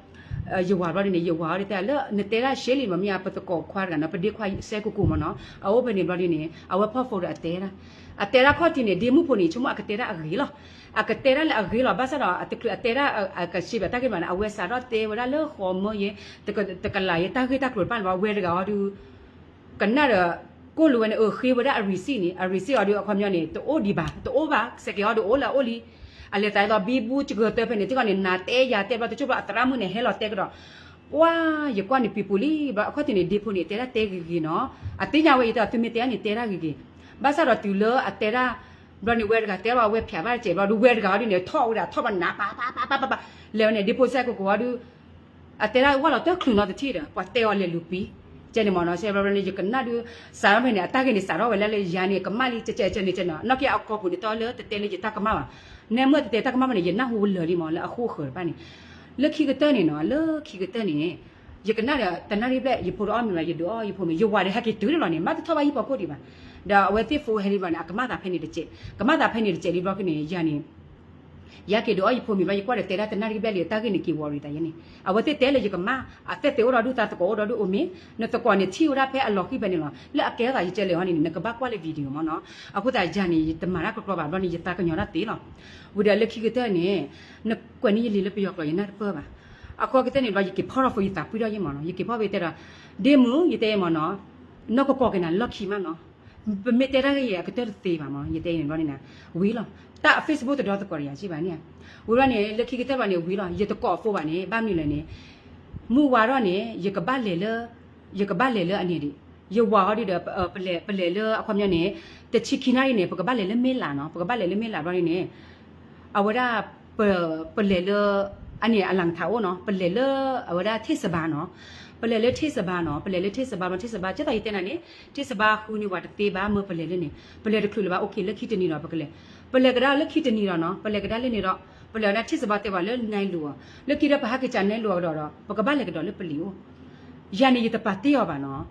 ye wa brother ni ye wa de ta le ne te ra she li ma mya pa to ko khwa ga na pa de khwa se ku ku ma no a wo be ni brother ni a wa pha for a te ra kho ti ni de mu pho ni chu ma a te ra a ri lo a ka te ra le a ri lo ba sa da a te ra a ka shi ba ta ke ma na a we sa ro te wa le kho mo ye te ka la ye ta ke ta kro pan ba we de ga du kan na da ko lu ne khi ba da a ri si ni a ri si a du a khwa mya ni to o di ba to o ba se ke o la o li ale tai lo bi bu chi go te pe ni ti ko ni na te ya te ba to chu ba atra mu ne he lo te ko wa ye kwa ni pipuli ba kho ti ni de phu ni te ra te gi no a ti nya we ta tu mi te ni te ra gi ba sa ro tu lo a te ra bro ni we ga te ba we phya ba che ba du we ga du ni tho u da tho ba na pa le ne deposit ko wa du a te ra wa lo te khlu no te ti da pa te o le lu piကျနေမနော်ဆေဘရနေကနဒူစာရမနေအတကနေစာတော့ဝဲလဲယာနေကမလီကျကျနေကျနော်နောက်ကအကောဘူးတော်လေတဲလေတကမပါနေမတဲတကမမနေရနဟူလေလီမလဲအခုခေပါနေလက်ခိကတဲနေနော်လက်ခိကတဲနေရကနရတနရီဘက်ရဖို့တော့မြင်ရတော့ရဖို့မရဝါရဟကတူရနေမတ်ထဘကြီးပေါ့ကိုဒီပါဒါဝဲတိဖိုဟဲလီပါနေကမတာဖဲနေတဲ့ကျကမတာဖဲနေတဲ့ကျလီဘလော့ကနေယာနေya ke do ai phomi ba yi kwa de tera tana ri be le ta ke ni ki worry ta yene awate te le yikama ate te ora du ta ko ora du o mi ne to ko ni thi ora phe a lo ki be ni lo le a ke ga yi che le ho ni ne ka ba kwa le video mo no aku ta ja ni ta ma ra ko ko ba ba ni ta ka nyo na te lo wu de le ki ke te ni ne kwa ni li le pe yo ko yi na pa ba ako ke te ni ba yi ke phora fo yi ta pu do yi mo no yi ke pho be te ra de mu yi te mo no no ko ke na lo ki ma no me te ra ye ke te te ba mo yi te ni lo ni na wi lo ta Facebook တော့တော်ရရှိပါနေဝရနေလက်ခိကတဲ့ပါနေဝီတော့ရတကော့ဖို့ပါနေဗမ်းနေလည်းနေမူဝါတော့နေရကပတ်လေလေအနေဒီရဝါဒီတော့ပလေလေအခွန်မြနေတချီခိနာနေပကပတ်လေလေမဲလာနော်ပကပတ်လေလေမဲလာတော့နေအဝရပလေလေအနေအလန်ထားနော်ပလေလေအဝရထိစဘာနော်ပလေလေထိစဘာနော်ပလေလေထိစဘာမထိစဘာချက်တိုင်တဲ့နေထိစဘာခုနေဝတ်တေးပါမပလေလေနေပလေတခုလေပါโอเคလက်ခိတနေတော့ပကလေပလေကဒါလက်ခိတနေတော့နော်ပလေကဒါလည်းနေတော့ပလေနဲ့ထိစဘာတဲ့ပါလေနိုင်လို့လက်ခိရပါဟကချန်နဲ့လို့တော့ပကဘာလေကတော့လေပလီယိုရန်နေတပတ်တေးရပါနော်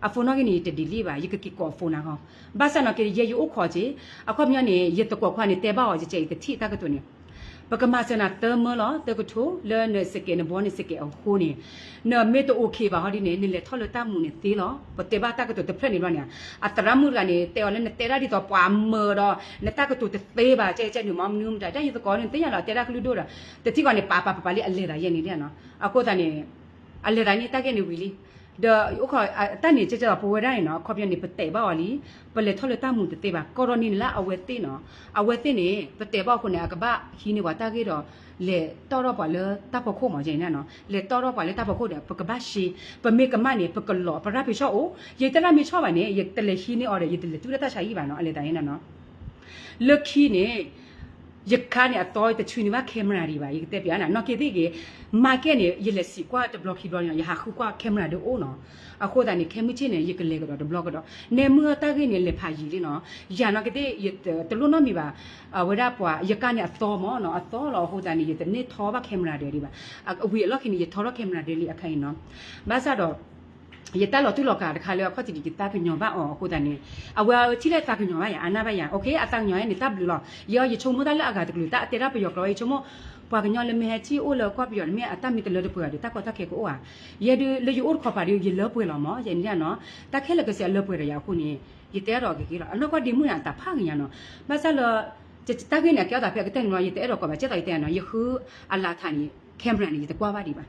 အဖုန်းကနေတဒီလီပါယကကီကောဖုန်းနာကောဘာစနကေရေယူခေါ်ချေအခုမြနေရတကောခွာနေတဲပါောကြဲတတိတကတူနေပကမစနာတမလောတကထိုလဲနေစကေနဘောနေစကေအခုနေနမေတโอเคပါဟောဒီနေလေထော်လတမှုနေသေးလောပတေဘာတကတူတဖက်နေလောနေအတရမှုကနေတဲော်လဲနေတဲရဒီတော့ပွားမေတော့နေတကတူသေးပါကြဲကြဲညမနုံတာတဲ့ရတကောနေတဲရတော့တဲရကလူတို့တာတတိကနေပါလေးအလေတာရဲ့နေတယ်နော်အခုတနေအလေတိုင်းတကနေဝီလီthe okay တန်နေကြကြပေါ်ဝဲတိုင်းနော်ခေါပြနေပတဲ့ပါလီပလေထော်လတမှုတဲ့ပါကော်ရိုနီလာအဝဲတဲ့နော်အဝဲတဲ့နေပတဲ့ပါခုနေကဘာခီနေဝတာကေတော့လေတော်ပါလေတပ်ပခုမကျင်းနော်လေတော်ပါလေတပ်ပခုတဲ့ပကဘာရှိပမေကမနေပကလောပရပိရှောရေတနာမီချောပါနေရေတလေခီနေအော်ရေတလေတူလက်တချာကြီးပါနော်အလေတိုင်းနော်လခီနေရခါနေအတော်တချွေနေမှာကင်မရာတွေပါရေတက်ပြနာနော်ကေတိကေမာကက်နေရေလက်စီကွာတဘလော့ခီဘလော့ရဟာခုကွာကင်မရာတို့အိုးနော်အခုတည်းနေကင်မချင်းနေရေကလေးကတော့တဘလော့ကတော့နေမွာတာကေနေလေဖာကြီးလေနော်ရနော်ကေတိတလူနော်မိပါဝရပွားရကနေအတော်မောနော်အတော်လောဟိုတည်းနေတနေထောပါကင်မရာတွေပါအဝီလော့ခီနေထောရကင်မရာတွေလေအခိုင်နော်ဘာသာတော့ရတက်လို့သူ့လောက်ကတခါလေခွက်တီတီတာကညောပါအော်ကိုတန်နေအဝါချိလက်တာကညောပါရအနာပါရโอเคအတန်ညောရဲ့နေတပ်ဘလူလောရောရချုံမတလက်အကတကလူတာအတေရပယောကရောချုံမပွာကညောလေမဲချီအိုလောကွာပြောမေအတမီတလတပွာတာကောတခဲကိုအာရဒလေယူအိုခေါ်ပါရလောပွေလောမောရနေနော်တခဲလကစလောပွေရရခုနေရတဲတော့ကြီးလောအနောက်ကဒီမူရတာဖာငရနော်မဆလတခဲနေကြောတာဖက်ကတဲ့နော်ရတဲတော့ကမချက်တိုင်တဲ့နော်ယခုအလာထာနီ camera นี่ตะกว่าบาดิบา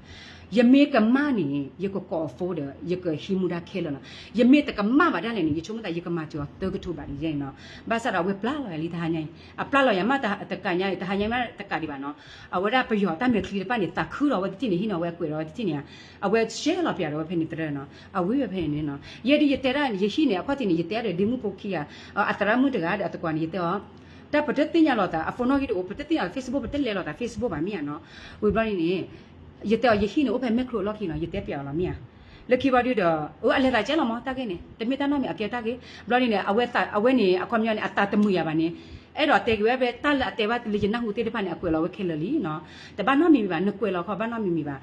ยเมกะมะนี่ยกกอโฟเดยกฮิมูดาเคลนะยเมตะกะมะบาดาเลยนี่ยชุมตะยกะมะจ่อตะกะทุบาดิยัยเนาะบาซะราเวปลาลอยลิทาญัยอะปลาลอยมะตะกะญัยตะหะญัยมะตะกะดิบาเนาะอวะดาปยอตะเมคลีปะนี่ตะคูรอวะตินี่หินอวะกวยรอตินี่อวะเชลอปยารอเพนี่ตะเนาะอวะเพนี่เนาะยะดิยะเตระยะหินี่อะควะตินี่ยะเตระดิมุโปคีอะอะตระมุตะกะอะตะกวานี่ยะเตอတာပတက်တင်ရတော့တာအဖုန်းတော့ကြီးတို့ပတက်တင်ရ Facebook ပတက်လဲတော့တာ Facebook ပါမိရနော်ဝေဘရင်းနေရတဲ့ရရှိနေ open macro lock နော်ရတဲ့ပြောင်းလာမိရလက်ခိပါဒီတော့ဟိုအလဲတာကျဲလောမတာကိနေတမီတနာမီအကဲတာကိဘရင်းနေအဝဲနေအကွန်မြနေအတာတမှုရပါနေအဲ့တော့တေကွဲပဲတက်လက်အတေဘလေနဟူတေတဖာနေအကွယ်လောဝဲခဲလလီနော်တဘာနော်မီပါနကွယ်လောခေါ်ဘာနော်မီပါ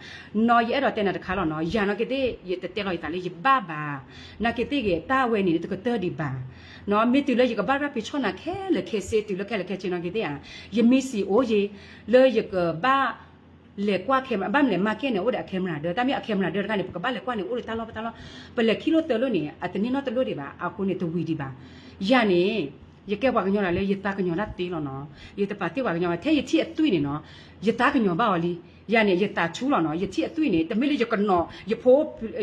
နော်ရအဲ့တော့တဲ့နတခါလောနော်ယာနော်ကေတေရတဲ့လောရတာလေရဘာဘာနာကေတေကေတာဝဲနေတကတော်ဒီပါနော်မိတူလေရကဘာရပိချောနာခဲလေခဲစေတူလေခဲလေခဲချင်နော်ကေတေရမီစီအိုရေလေရကဘာလေကွာခဲမဘာမလေမာခဲနေအိုဒါခဲမနာဒေတာမီအခဲမနာဒေတာကနေပကဘာလေကွာနေအိုတာလောပတာလောပလေကီလိုတလို့နေအတနင်းနော်တလို့ဒီပါအခုနေတဝီဒီပါယာနေยแก้ว่ากันยอเลยยตากันยอละตีแล้วเนาะยตะปาติว่ากันยอแท้ยที่อตุ้ยนี่เนาะยตากันยอบ่าวลียาเนี่ยยตาชูแล้วเนาะยที่อตุ้ยนี่ตะมิเลยยกันเนาะยโพ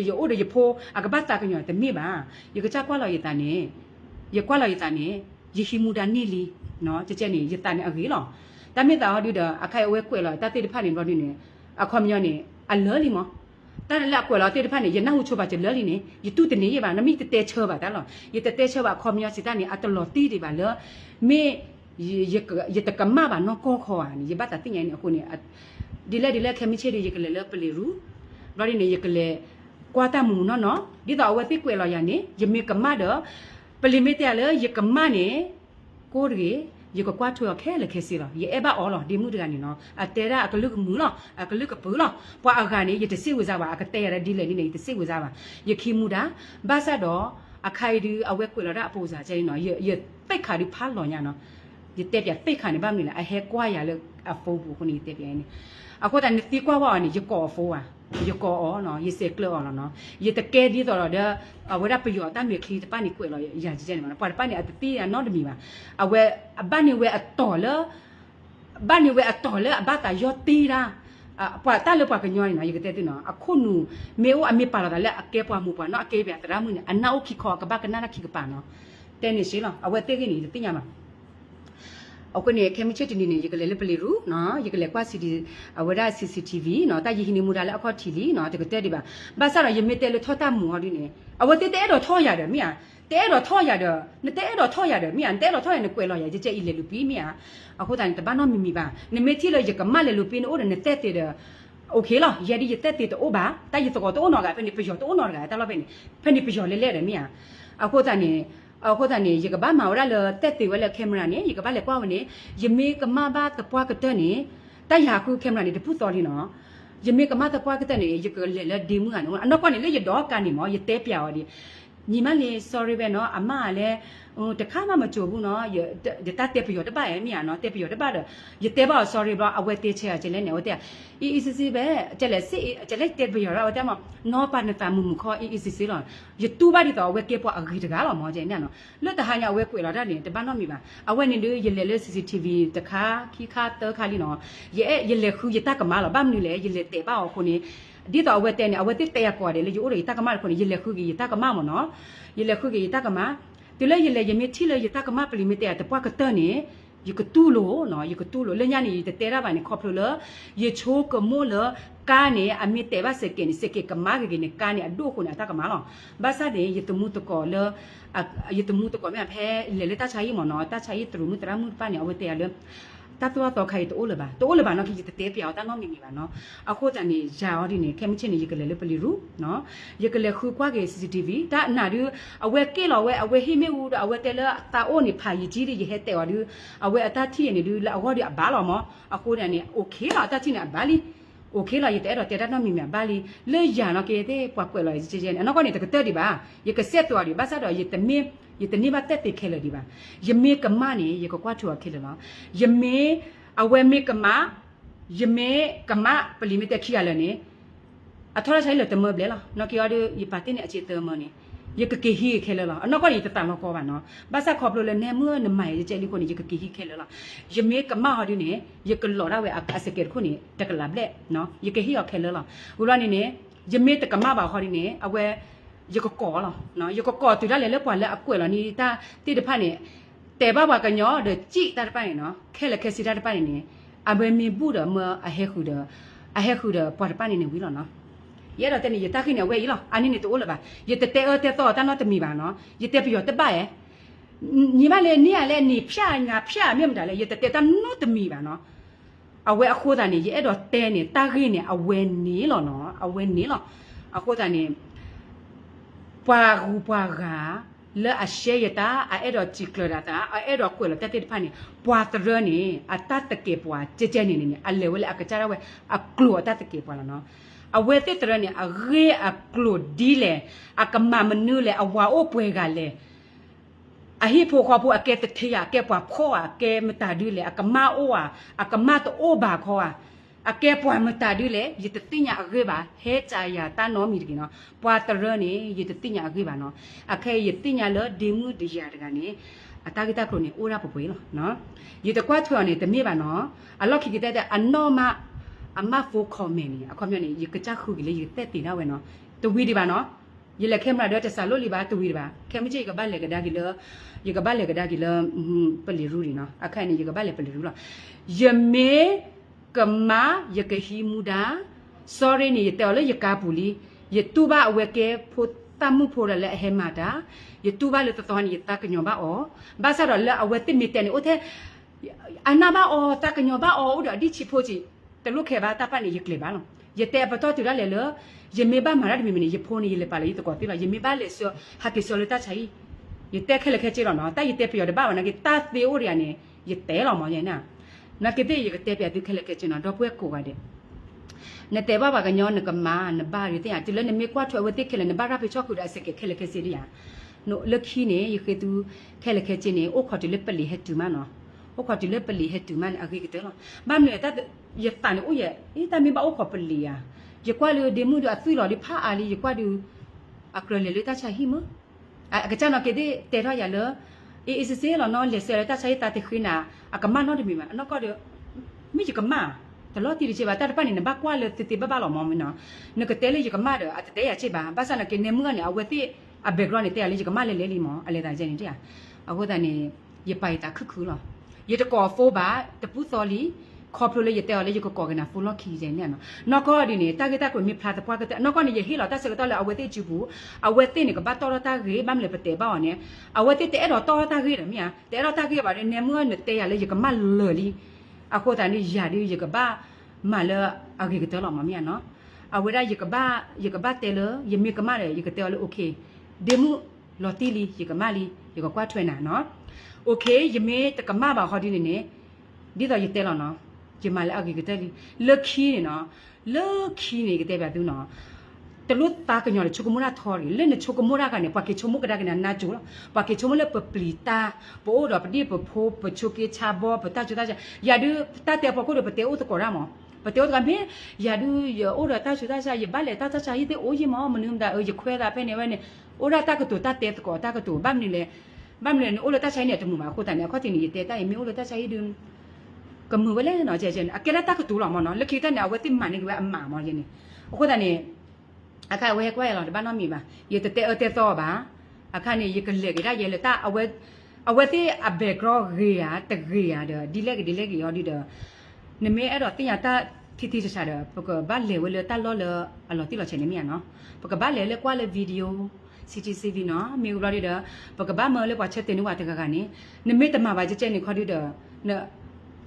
ยโอเดยโพอะกะบะตากันยอตะมิบ่ายกะจากว่าเรายตานี่ยกว่าเรายตานี่ยหิมูดานี่ลีเนาะเจ๊ๆนี่ยตานี่อะกีหรอตะมิตาฮอดิดอะอะไข่อเวกวยแล้วตาติดพานี่บ่นี่นี่อะควมยอนี่อะเลอลีมั้งตาละกวยแล้วติดพานี่ยนะหูโชบะจะเลอลีนี่ยตุตะนี่ยบ่นะมิเตเชอบ่ตาหรอยเตเชอบ่ควมยอสิตานี่อะตลอตีดิบ่เลอမေยตะกะมะบานอกอขออ่ะนี่ยบะตะติญายนี่အခုนี่ดิเลแคมิเชดิยกะเลปลีรูบอดินี่ยกะเลกวาตะมูเนาะเนาะดิตออเวติกวยลอยานี่ยเมกะมะดอปลีเมตะเลยกะมะนี่โกดิยกกวาทัวแค่เลแค่สิลอยเอบะออลอดิมุดกะนี่เนาะอะเตระอะกะลุกมูลออะกะลุกปูลอปวะอะกะนี่ยตะสิวซาบะอะกะเตระดิเลนี่ตะสิวซาบะยคิมูดาบาซะดออะไข่ดิอเวกวยลอดะอโปซาใจเนาะยติกขาดิพาลอญาเนาะยเตปยติกขานี่บ้านี่ล่ะอะเฮกว่าอย่าเลยอะโฟบุคนนี้เตปยนี่အခုတန်တီကွာဝါနေရကောဖိုးอ่ะရကောအောနော်ရစကလောအောနော်ရတကဲဒီတော့တဲ့ဝရပယောတမေခလီတပနိကွေလောရကြကြနေမှာပနိအတတိရနော်တမီပါအဝဲဘန်နေဝဲအတော်လဘန်နေဝဲအတော်လအဘတာယောတီရာပွာတလပွာကညောနေနော်ရကတဲ့နော်အခုနူမေအိုအမေပါလာတယ်အကဲပွားမှုပွာနော်အကဲပြတရာမှုအနောက်ခိခေါ်ကဘကနာခိကပါနော်တဲနေရှိလားအဝဲတဲကနေတင်ညာမှာအခုနေကမချစ်တင်နေရကလေးလေပလီရူနော်ရကလေးကွာစီဒီဝရ CCTV နော်တာယီဟီနီမူဒါလေအခုထီလီနော်တကတဲ့ဒီပါဘာသာရယမေတဲလေထောတာမူဟောဒီနေအဝတဲတဲတော့ထောရတယ်မိယာတဲတော့ထောရတယ်နတဲတော့ထောရတယ်မိယာတဲတော့ထောရနေကွယ်လောရကြကြအီလေလူပြီးမိယာအခုတန်တဘာနော်မီမီပါနမေတီလေရကမလေလူပြီးနိုးတဲ့နတဲတဲတဲ့โอเคล่ะยาดิยเตติโตโอบาตายตกอโตโนกะเฟนิปยอโตโนกะตะลอเฟนิเฟนิปยอเลๆเด้มิอ่ะအခုတန်နေအခုတန်နေရကဘာမဝရလတက်တေဝဲလကင်မရာနေရကဘာလေပွားဝနေယမေကမဘာတပွားကတဲ့နေတရခုကင်မရာနေတပူတော်လီနော်ယမေကမတပွားကတဲ့နေရကလေဒီမှုကနော်အနောက်ကနေလေရတော့ကန်နေမောရတဲပြော်ဒီညီမလေး sorry ပဲနော်အမကလည်းဟိုတခါမှမကြိုဘူးနော်ရတတက်ပြော်တပတ်ရဲ့မြာနော်တက်ပြော်တပတ်ရတဲပါ sorry ပါအဝဲတေးချေချင်လဲနေဟိုတဲ့ EECC ပဲကျလဲစစ်ကျလဲတက်ပြော်တော့တဲ့မနော်ပါနေတာမမှုခေါ် EECC လောရတူပါဒီတော့ဝဲကေပွားအဂီတကားလောမောကျင်နေနော်လွတ်တဟာညာဝဲကွေလာတဲ့နေတပတ်တော့မိပါအဝဲနေလေရလေ CCTV တခါခီခါတခါလီနော်ရလေခူရတကမာလောဘာမနူလေရလေတဲပါခုနေဒီတော့အဝဲတဲနေအဝဲတက်တဲကွာတယ်လေရိုးရတကမာခုနေရလေခူကြီးတကမာမနော်ရလေခူကြီးတကမာဒီလေရလေယမေချီလေရတကမာပလီမီတဲတပွားကတဲ့နေยกตูโลเนาะยกตูโลเลญานี่เตระบานี่คอพลเลยโชกโมลกานี่อมิเตบาเสเกนี่เสเกกมาเกนี่กานี่อดูคนอะตากมาลบาซาเดยตมุตกอเลยตมุตกอแม่แพ้เลตาชัยหมอเนาะตาชัยตรุมุตระมุปานี่เอาไว้เตเลยตาตัวต่อใครตัวเลยบ่าเนาะคือเตเปียวตาน้องมีบ่าเนาะအခုတန်นี่ยาวดินี่แค่ไม่ใช่นี่ยกเลยปลีรูเนาะยกเลยคือกว่าเก CCTV ตาหน้าดูเอาไว้เกลเอาไว้ฮิเมอูเอาไว้เตละตาโอนี่พายจีดิยเฮเตว่าดูเอาไว้อตาที่นี่ดูละเอาดิบาลอมအခုတန်นี่โอเคละตาที่นี่บาลีโอเคละยเตတော့เตတာနော်มีบาลีလေရနော်ကေတဲ့ပွားကွယ်လာကြည့်နော်ကနေတကတဲ့ဒီပါยกเสร็จตัวดิบาซะတော့ยตမေยตนี่บาတက်တက်ခဲလေဒီပါยเมกมะนี่ยกกว่าทัวခဲလေနော်ยเมအဝဲမေကမယမေကမပလီမီတက်ခီရလနေအထောရဆိုင်လတမဘလေလားနော်ကီရဒီယပါတင်နေအခြေတမနေ ยกะเกฮีเคเลล่ะอันก็อีตะตะลอก็บาเนาะบาซะขอบโลเลแนมื้อนใหม่เจลิคนนี่ยกะเกฮีเคเลล่ะยะเมกะมาฮอดิเนี่ยยกะลอดาเวอะสเกตคนนี่ตะกะลาเบลเนาะยกะฮีเคเลล่ะอุลานี่เนี่ยยะเมตะกะมาบาฮอดิเนี่ยอเวยกะกอล่ะเนาะยกะกอตุดาเลปวาเลอะกวยล่ะนี่ตาติดะพะเนี่ยแต่บาบากะญอเดจิตาตะปะเนี่ยเนาะแค่ละแค่สิตาตะปะเนี่ยအဘယ်မီဘူးတော့မအဟဲခုတော့ပေါ်တပနေနေဝီလောနော်ရဲတော့တဲ့နေရတခိနေဝဲဤလောအနိနေတိုးလပါရတဲ့တဲ့တော့တန်းတော့တမီပါနော်ရတဲ့ပြီးတော့တပရဲ့ညီမလေးနေရလဲနေဖြာငါဖြာမြတ်တယ်လေရတဲ့တန်းတော့တမီပါနော်အဝဲအခုတာနေရအဲ့တော့တဲနေတခိနေအဝဲနေလောနော်အဝဲနေလောအခုတာနေပွားကူပွားကလဲအရှေရတာအဲ့တော့ချီကလတာအဲ့တော့ကွယ်လတက်တဲ့ဖာနေပွားတရနေအတတကေပွားကြဲကြဲနေနေအလေဝဲအကကြရဝဲအကလောတတကေပွားလာနော်အဝဲတဲ့တရနေအရေအကလောဒီလေအကမမနူလေအဝါအိုပွဲကလေအဟိဖိုခေါ်ဖို့အကဲတထေရကဲပွားခေါ်အကဲမတာဒီလေအကမအိုဝါအကမတိုအိုဘာခေါ်အကဲပွားမတာဒီလေယတတိညာအရေပါဟဲချာယာတနောမီတကနော်ပွားတရနေယတတိညာအရေပါနော်အခဲယတိညာလဒီမှုတရားတကနေအတာဂိတကလို့နေအိုရာပပွေးလို့နော်ယတကွာထွာနေတမေပါနော်အလော့ခိကတဲ့အနောမအမဖိုခေါ်မင်းအခေါ်မြနေယကချခုကလေးယတက်တင်တော့ဝဲနော်တဝီဒီပါနော်ယလက်ခဲမလာတော့တဆာလို့လီပါတဝီဒီပါခဲမချိကဘာလေကဒါကီလယကဘာလေကဒါကီလပလီရူဒီနော်အခါနေယကဘာလေပလီရူလားယမေကမာယကဟီမူဒါ sorry နေတယ်လေယကပူလီယတူဘာအဝဲကဲဖို့တမှုဖို့ရလေအဟဲမာတာယတူဘာလေတော်နေတကညောဘာအောဘာဆာရလေအဝဲတိမီတဲနေအိုထဲအနာဘာအောတကညောဘာအောဥဒဒီချီဖို့ချီတလုခဲဘာတပနေယကလေဘာလောယတဲပတော်တူရလေလေယမေဘာမာရဒမီမနေယဖိုနေလေပါလေတကောတိလာယမေဘာလေဆောဟာကေဆောလေတချိုင်ယတဲခဲလေခဲချီလောနော်တဲယတဲပြော်ဘာဝနာကေတာသေးအိုရယာနေယတဲလောမောရဲ့နာနကတဲ့ရကတဲ့ပြတ်ခဲလက်ကချင်တော့ပွဲကိုပါတယ်နတဲ့ဘာဘာကညောနကမာနဘာရတဲ့တလနမေကွာထွဲဝတိခဲလနဘာရပိချောခုဒါစကခဲလက်ခဲစီရီယာနိုလခီနေရခေတူခဲလက်ခဲချင်နေအိုခေါ်တလက်ပလီဟက်တူမနော်အိုခေါ်တလက်ပလီဟက်တူမန်အခိကတဲ့နော်ဘာမလဲတရတန်အိုရဲ့အေးတမီဘာအိုခေါ်ပလီယာရကွာလေဒီမှုတော့အသီလော်ဒီဖာအာလီရကွာဒီအကရလေလေတချာဟီမအကချာနကေတဲ့တဲရရလောအေးစစ်စေးလောနော်လက်ဆယ်တချိုင်တာတခိနာအကမနော်ဒီမီမနော်ကောမိချကမတလောတီချေပါတပန်နေဘကွာလေတီဘဘလောမောမနော်နကတဲလေကမရအတဲရချေပါဘာစနကနေမှုကနေအဝဲတိအဘက်ဂရောင်းနေတဲလေကမလေလေလီမောအလေတိုင်းကျနေတဲ့အခုတည်းနေရပိုက်တာခခူလောရတကောဖိုးပါတပူစောလီခေါ်ပလိုလေရတဲလေရကောကနာဖူလောခီကျနေနော်နော်ကောဒီနေတာဂက်တာကိုမိဖလာတပွားကတဲ့နော်ကောနေရဟီလောတဆကတော့လေအဝဲတိချူဘူးအဝဲတိနေကဘတ်တော်တာကြီးဘမ်လေပတဲပါဝနေအဝဲတိတဲ့တော့တော်တာကြီးတယ်မြာတဲ့တော့တာကြီးပါတယ်နေမှုနဲ့တဲရလေရကမလေလီအခုတည်းနေရာဒီရကဘာမလာအဂေကတော်လောမမြာနော်အဝဲရရကဘာတဲလေရမေကမလေရကတဲလေโอเคဒေမှုလော်တီလီရကမလီရကကွာထွဲ့နာနော်โอเคยเมตะกะมะบ่ฮอดิเนี่ยดิตอยเตลเนาะจิมาละอกิกะเตลิลักคีเนี่ยเนาะลักคีเนี่ยกะเตบะตุเนาะตะลุตากะญอเลยชุกมุระทอริเลเนี่ยชุกมุระกะเนี่ยปะกิชุมุกะดะกะนะนาจูละปะกิชุมุleปะปลีตาโปโอดอปะดิปะโพปะชุกิชาบอปะตะจุตะจะยาดูตะเตปะโคดปะเตโอตะกอระมอปะเตโอตะกะเมยาดูยโอดอตะจุตะจะยบะleตะตะจะยิเตโอยิมอมนึมดายแควดาเปเนี่ยเวเนี่ยโอดะตะกะตุตะเตตะกอตะกะตุบะมนี่เลยบ้านเนี่ยโอเลต้าใช้เนี่ยจมูกมาโคแต่เนี่ยข้อที่นี่เตต้ามีโอเลต้าใช้ดึงกำมือไว้เลยเนาะเจนอะแกละตาก็ตูหรอมเนาะแล้วคิดแต่เนี่ยเอาไว้ติมันนี่ก็ว่าหมามอเจนี่โคแต่เนี่ยอะค่ะไว้กว่าหรอบ้านน้องมีป่ะยเตเตต่อป่ะอะค่ะเนี่ยยกเล็กได้ยเลต้าเอาไว้ที่อะแบกรอเรียตะเรียเด้อดีเล็กยอดีเด้อเนี่ยแม่ไอ้ดอกติญาตาที่จะๆเด้อปกบ้านเลวเลยตาล้อเลยอะลอติลอเชนเนี่ยเนาะปกบ้านเลยกว่าเลยวิดีโอCCTV เนาะมีบริเดอร์ปกบ้าเมื่อเลยว่าเช็ดเต็นว่าแต่กันนี่นี่ไม่แต่มาว่าจะเจนนี่ข้อดีเดอร์เนี่ย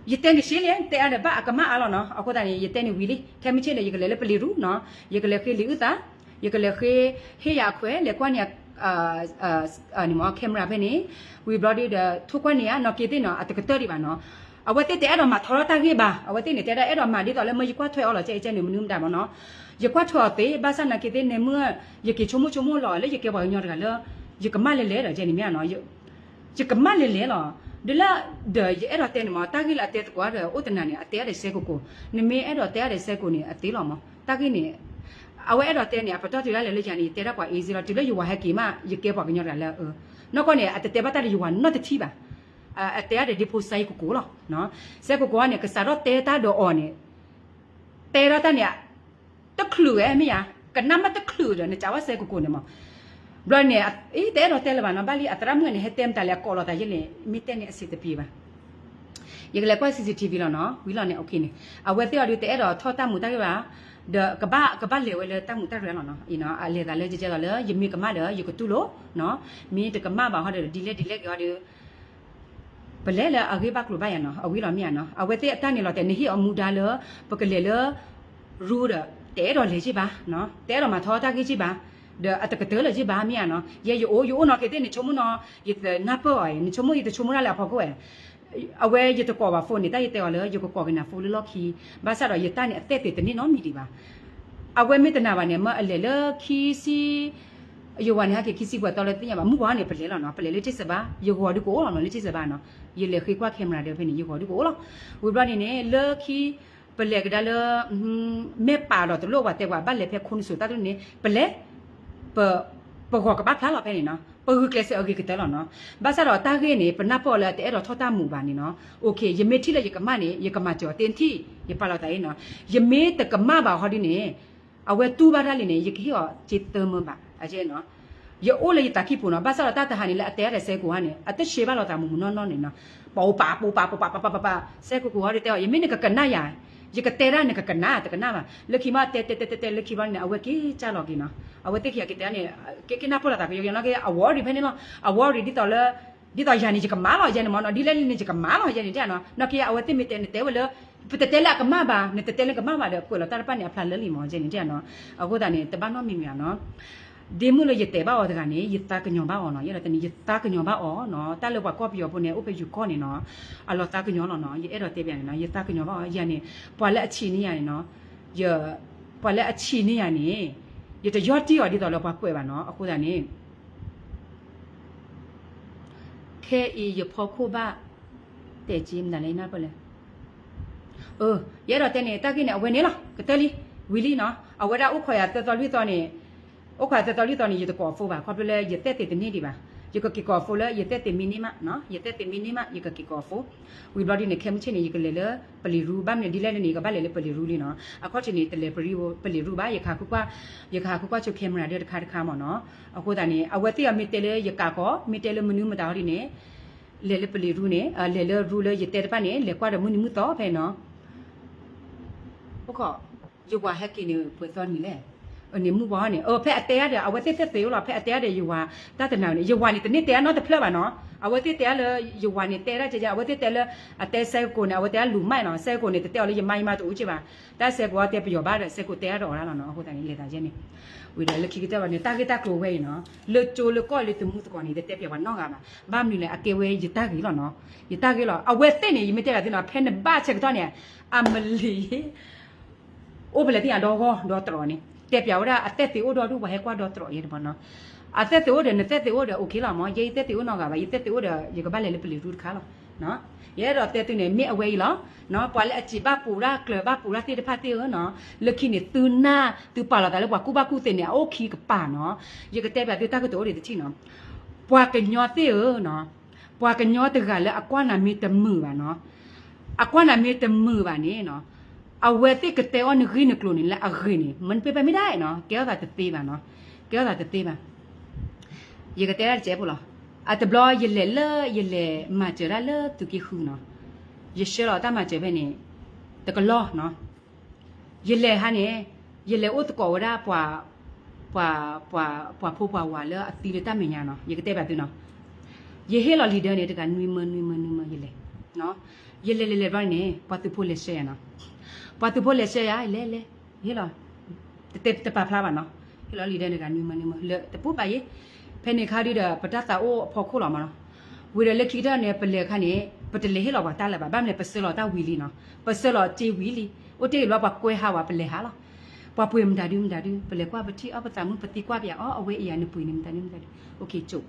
ยี่เต้นนี่เชี่ยเลยแต่อะไรบ้าก็มาอะไรเนาะเอาคนแต่นี่ยี่เต้นนี่วิลลี่แค่ไม่เชื่อเลยยี่ก็เลยไปรีรู้เนาะยี่ก็เลยเคยรีรู้ตายี่ก็เลยเคยเฮียอยากคุยเลยกว่าเนี่ยนี่มั้งแคมราเป็นนี่วิบริเดอร์ทุกวันเนี่ยนอกจากนี้เนาะอัตกตรีบ้านเนาะเอาไว้แต่เรามาทอร์ตากี่บ้าเอาไว้แต่เนี่ยแต่เรามาดีต่อแล้วเมื่อยี่กว่าถอยเอาหล่อเจนนี่มันนุ่มได้บ้านเนาะยกว่าถั่วเตะบ้านสันนักเตะในเมื่อยกชั่วโมงหล่อแล้วยกบ่อยยอดกันแล้วยกมาเละๆเหรอเจนี่ไม่เนาะยกมาเละๆเหรอเดี๋ยวละเดี๋ยวไอ้เราเตะเนี่ยมาตากี้ละเตะตัวเดี๋ยวอุตนาเนี่ยเตะอะไรเสกุกูเนี่ยไม่ไอ้เราเตะอะไรเสกุเนี่ยเตะหรอมั้งตากี้เนี่ย အဝဲအဲ့တော့တဲနေပတော်တူရလေလေချာနေတဲတော့ကွာအေးစီတော့ဒီလေယူဝါဟက်ကီမရကဲပေါ့ကညောတယ်လေနော်ကောနေအတဲဘတ်တယူဝါနော်တတိပါအတဲရဒီပိုဆိုင်ကိုကိုလောနော်စက်ကိုကိုကနေကစားတော့တဲတာတော့အော်နေတဲရတဲ့နေတခလူရဲ့မယာကနမတခလူတဲ့ကြာဝစက်ကိုကိုနေမဘရနေအေးတဲတော့တဲလပါနော်ဘာလီအတရမွေနေဟက်တဲမ်တလေကောလောတာရလေမိတဲနေအစစ်တပြေပါရကလေကွာ CCTV လောနော်ဝီလောနေโอเคနေအဝဲတဲရတဲ့အဲ့တော့ထောတာမှုတက်ပါเดกะบะเลเวleตั้งมุตะเรเนาะอีเนาะอะเลตาเลเจๆเลยยมีกะมะเด้อยกตุโลเนาะมีตะกะมะบาฮอเดดีเลก็เดบเลละอะเกบะกลุบะยะเนาะอวิลอมียเนาะอเวเตอะตะนี่ลอเตนี่ฮิอมูดาเลปะกะเลleรูเดเตดอเลจิบาเนาะเตดอมาทอตะกิจิบาเดอะตะกะเตเลจิบามียเนาะเยโยโยเนาะเกเตนี่ชมุเนาะยเตนะปอไอนี่ชมุยเตชมุละละพอก็เอအဝဲရတကောပါဖုန်းနေတာရတဲ့လေရကောကနာဖူလလော်ခီဘာသာတော့ရတနဲ့အသက်တဲ့တနေ့နော်မီဒီပါအဝဲမေတနာပါနဲ့မအလေလခီစီယောဝါနေဟာခီစီဘွားတော်လည်းတင်ရပါမူဘွားနေပလေလောနော်ပလေလေးတစ်စပါယောဂေါ်ဒီကိုလောနော်လေးတစ်စပါနော်ရလေခေကွာကင်မရာတဲ့ဖိနေယောဂေါ်ဒီကိုလောဝိဘရနေလခီပလေကဒါလမေပါတော့တလို့ဝတ်တဲ့ကွာဘာလေဖက်ခုန်ဆိုတာတူနေပလေပခေါ်ကဘာဖလာလာပဲနေနော်ပဂုကလစအဂိကတလောနော်ဘာသာတော့တာခေနေပနပေါ်လာတဲ့တော့ထောတာမှုပါနေနော်โอเคယမေတိလေယကမနေယကမကျော်တင်တီယပါလာတဲ့နော်ယမေတကမပါဟောဒီနေအဝဲတူပါရလေးနေယခိောจิตเติมပါအကျဲနော်ယအိုလေတခိပူနော်ဘာသာတော့တတဟာနေလေအတဲရတဲ့ဆဲကိုဟာနေအသက်ရှေပါတော့တာမှုနော်နော်နေနော်ပေါပါဆဲကိုကိုဟာတဲ့ယမေနေကကနရยกเตระเนี่ยกะนาตะกะนาบาลคิมาเตลคิบาเนี่ยอเวกิจาลอกินะอเวเตคิยากิเตเนี่ยกินาปละตะก็ยนะke award เพเนี่ยเนาะ award ดิตอละดิตอยานี่จิกะมาลอยานี่มอเนาะดิเลนี่จิกะมาลอยานี่เนี่ยเนาะเนาะคิอเวเตมิเตเนี่ยเตวละปะเตละกะมาบาเนี่ยเตละกะมาบาเลยก็ละตะปะเนี่ยพลาเลลิมอเจนี่เนี่ยเนาะအခုတာเนี่ยตะบ้านเนาะมิมีเนาะဒီမှုလေရတဲ့ပါအော်တကနေရတာကညောပါအော်နော်ရတဲ့နေရတာကညောပါအော်နော်တက်လို့ကကော့ပီယောဖို့နေဥပယူခေါနေနော်အလောတာကညောလောနော်ရအဲ့တော့တဲ့ပြန်နော်ရတာကညောပါအော်ရနေပွာလက်အချီနေရနော်ရပွာလက်အချီနေရနေရတဲ့ရော့တီရော်ဒီတော့လောပါကွဲပါနော်အခုတာနေခဲအီရဖို့ခုပါတဲ့ဂျင်းတယ်နာပလေရတော့တဲ့နေတကိနေအဝဲနေလားကတလီဝီလီနော်အဝဲတာဥခွာရတော်တော်လေးတော့နေโอเคแต่ตอนนี้ยตะกอฟูบ่าขอไปเลยยเตตินี่ดิบ่ายกะกิกอฟูเลยยเตติมินิมะเนาะยเตติมินิมะยกะกิกอฟูวีบลอดี้เนี่ยเข้มชินี่ยกะเลปลีรูบ้ามเนี่ยดิเลนี่ก็บ้าเลปลีรูลีเนาะอะข้อที่นี่ตะเลปลีรูบ้ายกะคุกว่าจุแคมราเดตะคาหมอเนาะအခုตานี่อเวติยมิเตเลยกะก็มิเตเลมนูมะตาดิเนี่ยเลปลีรูเนี่ยเลรูเลยยเตตะปะเนี่ยเลกว่าดมนูมตอเพ่เนาะโอเคยกว่าแฮกกี้เนี่ยเปิดตอนนี้แหละอันนี้มูบ้านเนี่ยเพ่อเตะเดี๋ยวเอาไว้เตะเตะหรอเพ่อเตะเดี๋ยวอยู่ว่าตาแต่หนาวเนี่ยอยู่ว่านี่แต่นี่เตะน้องแต่เพลิดบ้านเนาะเอาไว้เตะเลยอยู่ว่านี่เตะได้จะเอาไว้เตะเลยเตะเซกูเนี่ยเอาไว้เตะหลุมไม่เนาะเซกูเนี่ยเตะเลยยังไม่มาตัวใช่ป่ะแต่เซกูเตะไปอยู่บ้านเลยเซกูเตะรอแล้วเนาะเขาแต่นี่เลยแต่เจนี่วิธีเลือกคิดว่าเนี่ยตากีตากลัวเว้ยเนาะเลือกโจเลือกก้อยเลือกตุ้มตะกอนนี่เตะไปวันนอกกันมาบ้านนี่เลยเกวียึดตากี่หรอเนาะยึดตากี่หรอเอาไว้เตะเนี่ยยังไม่เตะอะไรเนาะเพ่นบ้าเช็คตอนเนี่ยอเมลีโอ้เป็นอะไรที่อ่ะดอตรอนี่แต่เปียวดาอเตติโอดอดูบ่ให้กว่าดอตรอเยดบ่เนาะอเตติโอเดนเตติโอเดโอเคล่ะมอเยเตติโอเนาะกะบ่เยเตติโอเดเยกะบะเลปลีรูดคาล่ะเนาะเยดอเตติเนี่ยมีอเวยล่ะเนาะปอเลอจิบะปูราเกลบะปูราติดะพะติเนาะลคินี่ตืหน้าตืปาล่ะตะเลกว่ากูบะกูเตเนี่ยโอเคกะปาเนาะเยกะเตบะติตะกะโตเดติเนาะปวากะญอติเนาะปวากะญอตะกะเลอะกว่านามีตะมือบ่เนาะอะกว่านามีตะมือบ่นี่เนาะเอาเวติกะเตออนกรีนกลูนี่ละอะกรีนี่มันเป็นไปไม่ได้เนาะแก้วตาตะตีบ่เนาะแก้วตาตะตีบ่ยกะเตระเจ็บบ่ล่ะอะตะบลอยเลมาเจระเลตุกิคูเนาะยเชลอตามาเจเบนี่ตะกะลอเนาะยเลฮะนี่ยเลโอตะกอวดาปวโพปาวาเลอะตีเลตาเมญาเนาะยกะเตบะตุเนาะยเฮลอลีเดอร์นี่ตะกะนุยมยเลเนาะยเลบ่นี่ปะตุโพเลเชเนาะปะตุโพเลเชยาเลเฮลอตะปะพลาบ่เนาะเฮลอลีเดอร์นี่กะนุยมเลตะปุบะเยเพนคาดิดาปะตะตาโอพอโคลอมาเนาะဝီရလက်ခိတာနဲ့ပလေခါနဲ့ပတလေဟေလောပါတာလာပါဗမ်လေပစလောတာဝီလီနော်ပစလောချေဝီလီโอเตလောပါကွဲဟာပါပလေဟာလားပွားပွေမဒါဒူပလေကွာပတိအပတမှုပတိကွာပြအောအဝဲအရနပွေနေမတနေမတโอเคကျုပ်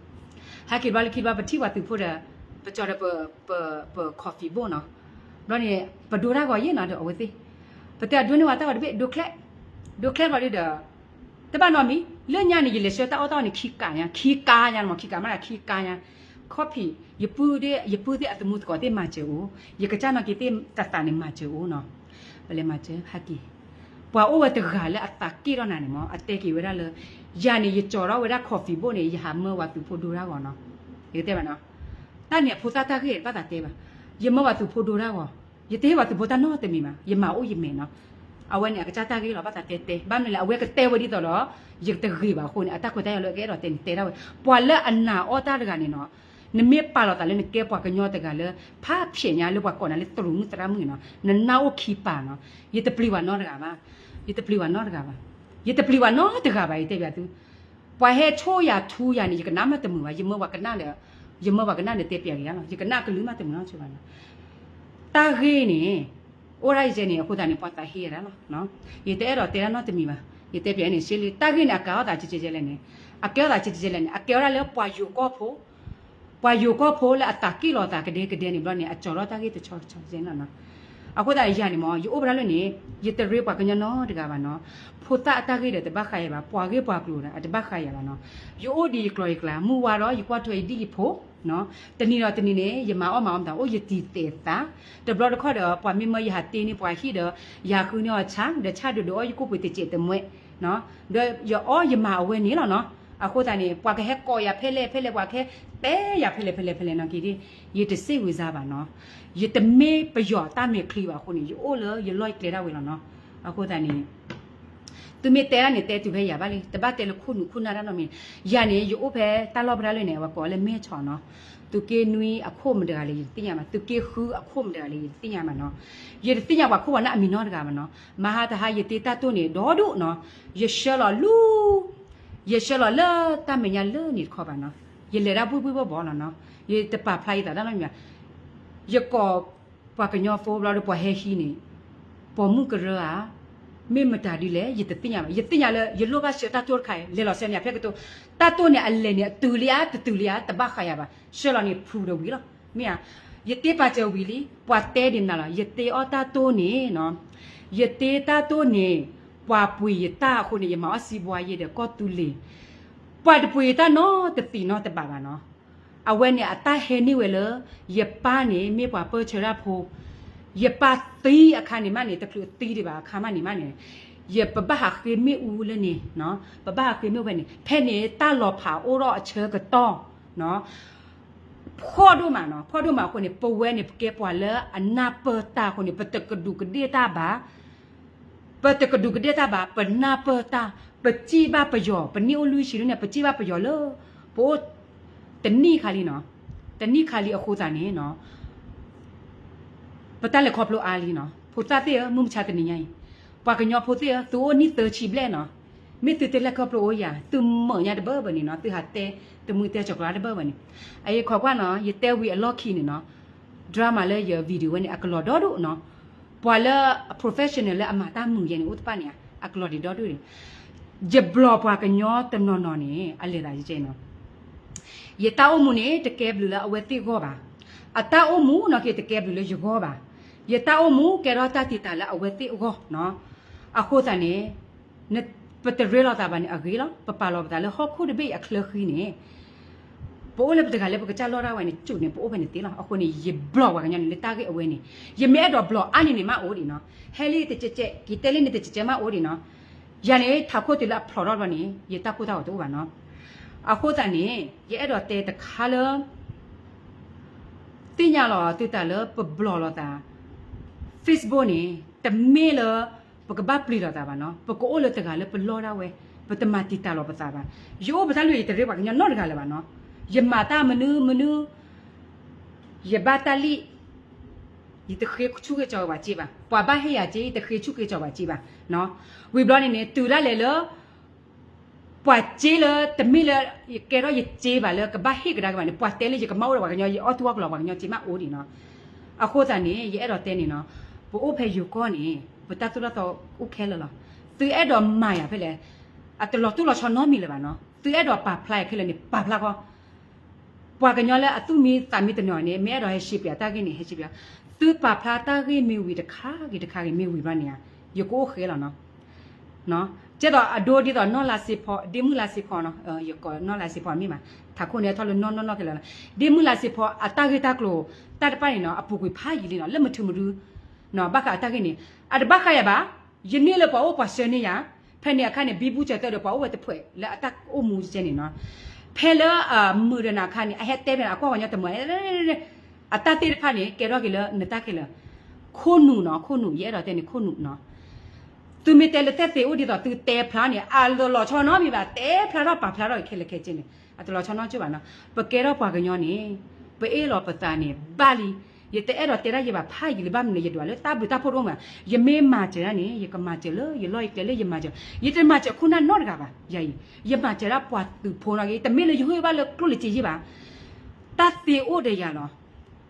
ဟာကိဘာလခိဘာပတိဝတူဖို့တာပကြောရပကော်ဖီဘောနော်ဘာနေပဒူရာကိုယေနာတော့အဝဲသေးပတဒွနေဝတာဝဒဘေဒိုကလက်ပါလေဒါ တပတ်နော်မီလွညနေရလေဆွဲတောက်နေခိကာညာမခိကာမလားခိကာညာ coffee ရပူတဲ့အတမှုကောတဲ့မှာကျိုရကကြနော်ကိတဲ့တတနေမှာကျိုနော်ဘယ်လဲမှာကျဟာကီပွာအိုဝတကလည်းအတကီရနာနေမအတဲကီဝရလေယာနေရကြော်တော့ဝရ coffee ဘို့နေရဟာမောဝတူဖိုဒူရာကောနော်ဒီတဲ့ပါနော်တန်နေဖူတာတာခေပတ်တာတဲ့ပါရမောဝတူဖိုဒူရာကောရတဲ့ဝတူဘောတနော်တမီမှာရမအိုရမေနော်အဝဲနေကကြတာကေလောပတ်တာတဲ့ဘာမလဲအဝဲကတဲဝဒီတော့ရတဲ့ခေပါခုန်အတကွတဲ့ရလို့ကေတော့တဲ့တော့ပွာလက်အနာအော်တာကနေနော်နမေပါလောတာလည်းကေပွားကညောတကလည်းဖာဖြစ်ညာလို့ပွားကောနာလည်းတရုံတရမှုနော်နနာအိုခီပါနော်ရတပလီဝနော်တကပါရတပလီဝနော်တကပါရတပလီဝနော်တကပါရတဲ့ပြသူပွာဟဲချိုးရထူးရနေကနာမတမှုပါရမဝကနာလေရမဝကနာနဲ့တဲ့ပြရနော်ရကနာကလူမတမှုနော်ချပါနော်တာခင်းနေအိုရိုက်စနေအခုတည်းပွားတာဟီရနော်ရတဲ့တော့တဲ့နော်တမီပါရတဲ့ပြနေရှင်းလေတာခင်းအကောတာချစ်ချစ်လဲနေအကောတာချစ်ချစ်လဲနေအကောရလဲပွာယူကောဖို့ပွာယူကောဖိုးလာတကီလောတာကတဲ့နေဘလနေအချောရတာကေတချောစင်းနော်အခုတည်းရနေမောယူအိုဘရလွနေရတဲ့ရေပွားကညနော်တကပါနော်ဖိုတာအတကေတဲ့တပတ်ခိုင်ပါပွာကေပွာကလို့တာတပတ်ခိုင်ရပါနော်ယူအိုဒီကလော်ကလာမူဝါတော့ယူကွာထွေဒီဖိုနော်တနီတော့တနီနေရမအောင်မအောင်တာအိုယတီတေတာတဘလတော့ခေါ်တော့ပွာမီမရဟာတင်းနေပွာဟီတော့ယာခုနော်ချမ်းတဲ့ချတ်တို့ယူကိုပွေတကျတဲ့မွဲနော်တော့ယောအော်ယမအဝဲနေလားနော်အခုတည်းနေပွားခဲကောရဖဲလဲပွားခဲတဲရဖဲလဲနော်ကြီးဒီရတစိဝေစားပါနော်ရတမေပယောတာမေခလီပါခုနေအိုလေရလိုက်ကြတာဝေလားနော်အခုတည်းနေသူမေတဲနေတဲ့သူပဲရပါလေတပတ်တဲလခုနာရနော်မင်းရနေယူအိုဖဲတာလောပရလွနေဝကောလေမဲချော်နော်သူကေနွီအခုမတကလေးတင်ရမှာသူကေခူအခုမတကလေးတင်ရမှာနော်ရတင်ရပါခုကနာအမီနော်တကမှာနော်မဟာတဟာရတေတာတုနေဒေါ်ဒုနော်ရရှလောလူရရှလောလတမညာလနေခေါ်ပါနော်ရလေရပူဘောနော်ရတပဖလိုက်တာဒါမှမရကောပွားကညောဖိုးဘလာပွားဟဲဟီနေပေါ်မှုကရာမေမတာဒီလေရတင်ရမှာရတင်ရလေရလောကရှတာတိုခိုင်လေလောဆန်ရဖက်ကတူတာတိုနေအလဲနေတူလျာတဘခါရပါရှလောနေဖူတော့ဝီလောမင်းရတေပါချဝီလီပွားတဲတင်နာလားရတေအောတာတိုနေနော်ရတေတာတိုနေပွားပွေတာခုနေရမအစီဘွားရတဲ့ကောတူလီပွားတပွေတာနော်တတိနော်တပါပါနော်အဝဲနေအတဟဲနေဝဲလရပါနေမေပွားပေါ်ချရဖိုးရပါတီအခါနေမနေတကလူတီဒီပါခါမနေမနေရပပဟာခေမေဦးလနေနော်ပပဟာခေမေဝဲနေဖဲနေတာလောဖာအိုရောအချေကတော့နော်ဖော်တို့မှာနော်ဖော်တို့မှာခုနေပဝဲနေကဲပွာလဲအနာပတာခုနေပတကဒုကဒေတာပါပတကဒုကဒေတာပါပနာပတာပជីပါပယောပနိအိုလူရှိနေပជីပါပယောလောပို့တနိခါလီနော်တနိခါလီအခုစားနေနော်ပတလည်းခေါပလိုအားလီနော်ဖိုတာတဲ့မုံချတဲ့နေရင်ပွားကညောဖိုတဲ့သူနိတချီဘလဲနော်မိတတဲ့လည်းခေါပလိုရသူမညာတဘောဘနေနော်သူဟာတဲ့တမှုတဲ့ချောကလာတဘောဘနေအဲခေါကွာနော်ရတဲ့ဝီအလော့ခီနေနော်ဒရာမာလည်းရဗီဒီယိုနဲ့အကလော်ဒေါ်တို့နော်ပွာလည်း professional လည်းအမတာမှုရနေဥတပနေအကလော်ဒီဒေါ်တို့ဂျဘလောပွားကညောတနော်နော်နေအလေတာကြီးကျင်းနော်ရတာအမှုနေတကယ်ဘလူလာအဝဲတိခေါ်ပါအတာအမှုနော်ကေတကယ်ဘလူလေရခေါ်ပါရတာအမှုကေရတာတိတာလာအဝဲတိခေါ်နော်အခုတနေနပတရဲလာတာဘာနေအဂီလာပပလောတာလေဟောခုဒဘေအခလခီနေပိုးလေပတကလည်းပကချလောရာဝဲနေကျုပ်နေပိုးဖနေတေးလာအခုနေရဘလော့ဝါကညနေတာကေအဝဲနေရမဲတော့ဘလော့အနိနေမအိုဒီနော်ဟဲလီတကြကြဂီတဲလေးနေတကြကြမအိုဒီနော်ရနေထာခုတေလာဖလော်တော့ဘာနေရတာခုတော့တော့ဘာနော်အခုတနေရအဲ့တော့တဲတခါလတင်ရလောတူတလပဘလော်လောတာ Facebook နေတမေလပကဘပလီလောတာပါနော်ပကိုအိုလတကလည်းပလော်တာဝဲပတမတီတာလောပတာပါယောပတလူရတဲ့ဘာညနော်တကလည်းပါနော်ယမတာမနူယဘတာလီဒီတခေချုကေကြောပါကြည့်ပါပွာဘဟေရကြီးတခေချုကေကြောပါကြည့်ပါနော်ဝီဘလော့နေတူရလေလောပွာကျေးလတမီလကဲတော့ရကျေးပါလေကဘာဟိကဒါကဘာနေပွာတဲလေကမောရပါကညောအော်တူဝကလောပါကညောချီမအိုဒီနော်အခုတန်နေရအဲ့တော့တဲနေနော်ပို့ဖဲယူကောနေပတတူတော့ဥခဲလလားသူအဲ့တော့မာရဖဲလေအတလောတူလောချောနော်မီလေပါနော်သူအဲ့တော့ပါဖလိုက်ခဲလေနေပါဖလာကောပွာကညောလေအတူမီတာမီတညောနေမဲတော့ဟဲရှိပြတာကိနေဟဲရှိပြသူပါဖလာတာကိမီဝီတခါကိမီဝီပါနေရကိုခဲလားနော်နော်这到啊多的到诺拉西坡，迪姆拉西坡呢，有个诺拉西坡咪嘛，他可能他了诺个了，迪姆拉西坡啊大个大个咯，大的把人呢啊不会怕伊哩呢，那么土么路，喏巴卡大个呢，啊的巴卡呀吧，一年了把我把生呢呀，拍呢看呢比不着的把我的配，了大我母子呢喏，拍了啊母的那看呢，啊还带边啊过完要怎么，啊大的怕呢，给了给了，那大给了，可努呢，可努也了的呢可努呢。tu mi tele tete udi da tu te plan ni al lo chono mi ba te plan ro pa plan ro khele khe chin ni a to lo chono chu ba na pa ke ro pa ganyo ni pa e lo pa ta ni bali ye te ero te ra ye ba pha yi li ba mi ye dwa le ta bu ta pho ro ma ye me ma che ni ye ka ma che lo ye lo ye le ye ma che ye te ma che khuna no ga ba ya ye ma che ra pwa tu pho na ge te me le yu ba le klo le chi ji ba ta te o de ya lo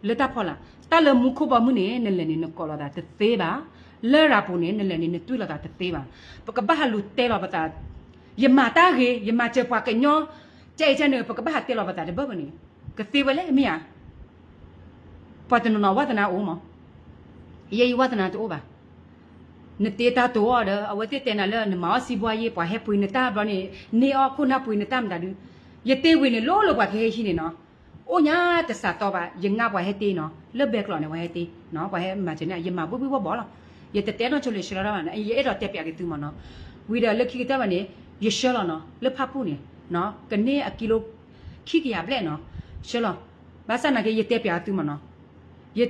le ta pho la ta le mu kho ba mu ni ne le ni no ko lo da te te ba le ra pu ne le ni tu la da te te ba pa ka ba ha lu te lo ba ta ye ma ta ge ye ma che pwa ke nyo che che ne pa ka ba ha te lo ba ta de ba ni ka te ba le mi ya pa te no na wa ta na o mo ye yi wa ta na to ba ne te ta to o de a wa te te na le ne ma si bwa ye pwa he pu ne ta ba ni o khu na pu ne ta ma da du ye te wi ne lo lo ba ke shi ni no o nya ta sa to ba ye nga bwa he te no le be klo ne wa he te no bwa he ma che ne ye ma bu bu bo lo ye te te no chole shira ra na ye ro te pya ke tu mo no wi da le ki ta ba ne ye sholo no le pha pu ni no ka ne a kilo ki ki ya ble no sholo ba sa na ke ye te pya tu mo no ye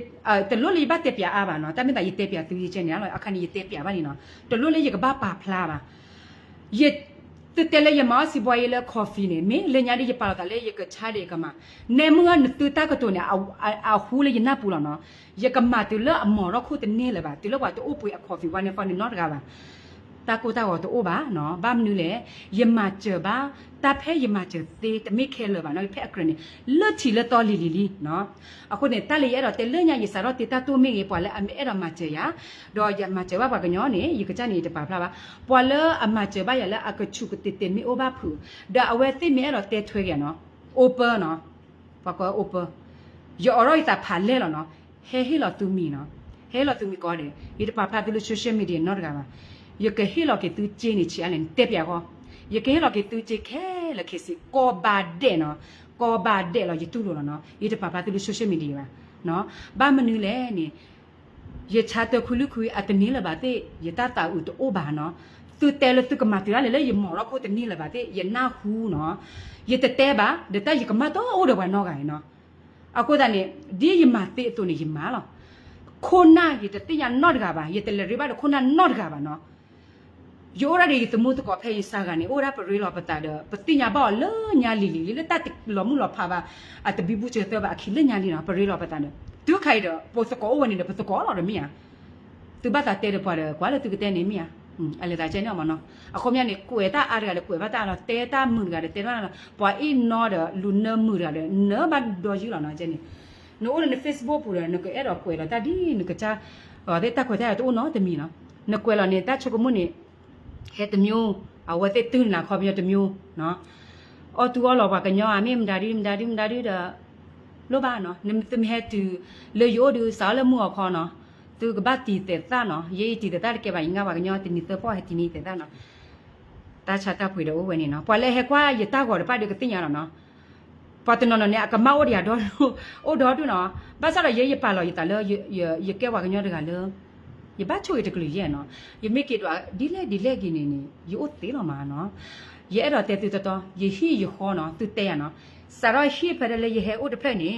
te lo li ba te pya a ba no ta me ta ye te pya tu ye chen ya lo a kha ni ye te pya ba ni no te lo le ye ka ba pa phla ba ye te te le ye ma si bwa ye le coffee ne me le nya ye pa ta le ye ka cha de ka ma ne mu ga ne tu ta ka to ne a hu le ye na pu lo no ye ka ma tu le a mo ro khu te ne le ba tu le wa to o pu a coffee wa ne fa ni not ga ba ta ko ta wa to o ba no ba mu le ye ma che ba ta phe ye ma che te te me khe le ba no phe akre ne le chi le to li no a ko ne ta le ye ro te le nya ye sa ro te ta to me ye pwa le a me e ro ma che ya do ya ma che ba ba ka nyo ne ye ka cha ni te pa phla ba pwa le a ma che ba ya le a ka chu ka te te me o ba phu da a we te me e ro te thwe ge no open no pa ko open yo ro ta pha le lo no he lo tu mi no he lo tu mi ko de ye te pa phla tu social media no ga ba ye ke he lo ke tu che ni chi alen te pya ko ye ke he lo ke tu che khe le ke si ko ba de no ko ba de lo ye tu lo no ye te pa phla tu social media ba no ba menu le ni ye cha te khu lu khu a te ni le ba te ye ta ta u to o ba no tu te le tu ka ma tu la le ye mo ro ko te ni le ba te ye na hu no ye te te ba de ta ye ka ma to o de ba no ga no a ko da ni di ye ma te to ni ye ma lo khona ye te ya not ga ba ye te le ri ba khona not ga ba no yo ra de te mu to ko phe sa ga ni o ra pa ri lo pa ta de pa ti nya ba lo nya li le ta ti lo mu lo pha ba a te bi bu che te ba a khi le nya li na pa ri lo pa ta de tu khai de po so ko wa ni de po so ko lo de mi ya tu ba ta te de pa de kwa le tu ke te ni mi ya ale da che no ma no a ko mya ni ku e ta a ga le ku e ba ta lo te ta mu ga de te na pa i no de lu ne mu ga de ne ba do ji lo na che ni no o ne facebook pu de ne ke e ro ku e lo ta di ne ke cha de ta ko ta to no te mi no ne ku e lo ni ta chu ko mu ni he te myo a wa te tu na kho myo te myo no o tu lo ba ka nyo a mi mda di da lo ba no ne te mi he tu le yo du sa le mu kho no tu ka ba ti te ta no ye ti te ta ke ba nga ba ka nyo ti ni te po he ti ni te ta no ta cha ta phui de o we ni no pa le he kwa ye ta go de pa de ka tin ya no pa te no no ne ka ma o dia do o do tu no ba sa lo ye pa lo ye ta le ye ke wa ka nyo de ka le ye ba chu ye de klu ye no ye make it di le gi ni ni ye o te lo ma no ye ero te tu to ye hi ye ho no tu te ya no sa ro hi pa le ye he o de phe ni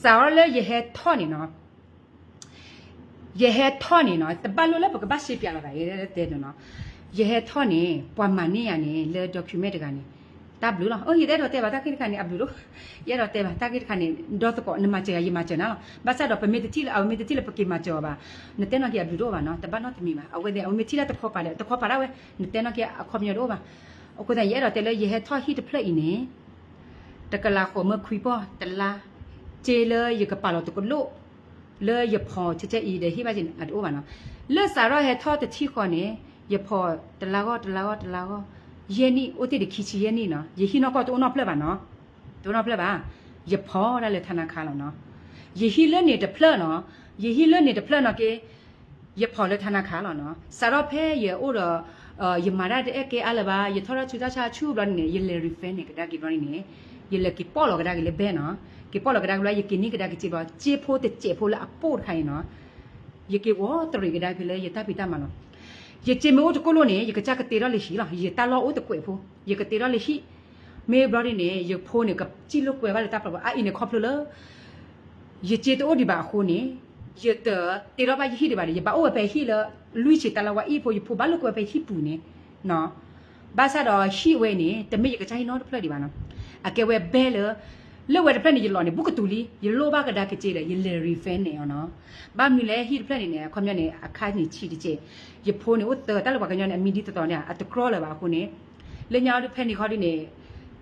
sa ro le ye he tho ni no ye he tho ni no te ba lo le ba ka ba shi pya la ba ye te no ye he tho ni pwa ma ni ya ni le document de ka ni ta blu lo o ye de do te ba ta ki ka ni a blu lo ye do te ba ta ki ka ni do to ko ni ma che ya ye ma che na ba sa do pa me ti la a me ti la pa ki ma che ba ne te no ki a blu do ba no te ba no te mi ba a we de a me ti la te kho pa le te kho pa la we ne te no ki a kho myo do ba o ko da ye do te le ye he tho hi de play ni te ka la kho me khui po te la che le ye ka pa lo to ko lo le ye pho che che i de hi ba jin a do ba no le sa ro he tho te thi kho ni ye pho te la go ye ni o te de ki chi ye ni no ye hi no ko to no ple ba no to no ple ba ye pho da le thana kha lo no ye hi le ni de ple no ye hi le ni de ple no ke ye pho le thana kha lo no sa ro phe ye o ro ยมาได้เอเกอะไรบ้าอย่าทอดชุดชาชูบล้อนเนี่ยยิเลรีเฟนเนี่ยก็ได้กี่บล้อนเนี่ยยิเลกี่ปอลก็ได้กี่เลเบนเนาะกี่ปอลก็ได้ก็ยิกินี่ก็ได้กี่จีบเจ็บโพแต่เจ็บโพละปวดใครเนาะยิกิวอตรีก็ได้กี่เลยยิตาปิตามันเนาะยิเจมิโอตะโกโลเนี่ยยิกจักเตระลิชิล่ะยิตาลอโอตะกวยโพยิกเตระลิชิเมย์บล้อนเนี่ยยิโพเนี่ยกับจีลูกกวยว่าเลยตาปะว่าอ่ะอินเนี่ยครอบเลยยิเจตัวดีบ่าโคเนี่ยยิเตเตระบ่ายิฮิดีบ่ายิบ่าโอไปฮิละลุยชิตาลาวะอีโพยิโพบ่าลูกกวยไปฮิปูเนี่ยเนาะบ้าซาดอชีเวนี่แต่ไม่อยากจะใช้นอตเพลดีบ้านะอาเกเวเบลเลเวทเพลนี่ยิลอนี่บุกตุลียิโลบ้ากระดาษเจเลยยิเลรีเฟนเนี่ยเนาะบ้ามีเลยฮีเพลนี่เนี่ยความยันเนี่ยอาคานี่ชีดิเจยิโพนี่อุตเตอร์แต่ละว่ากันยันเนี่ยมีดิตตอนเนี่ยอัตครอเลยบ้าคนนี้เลี้ยงยาวดิเพลนี่เขาดิเนี่ย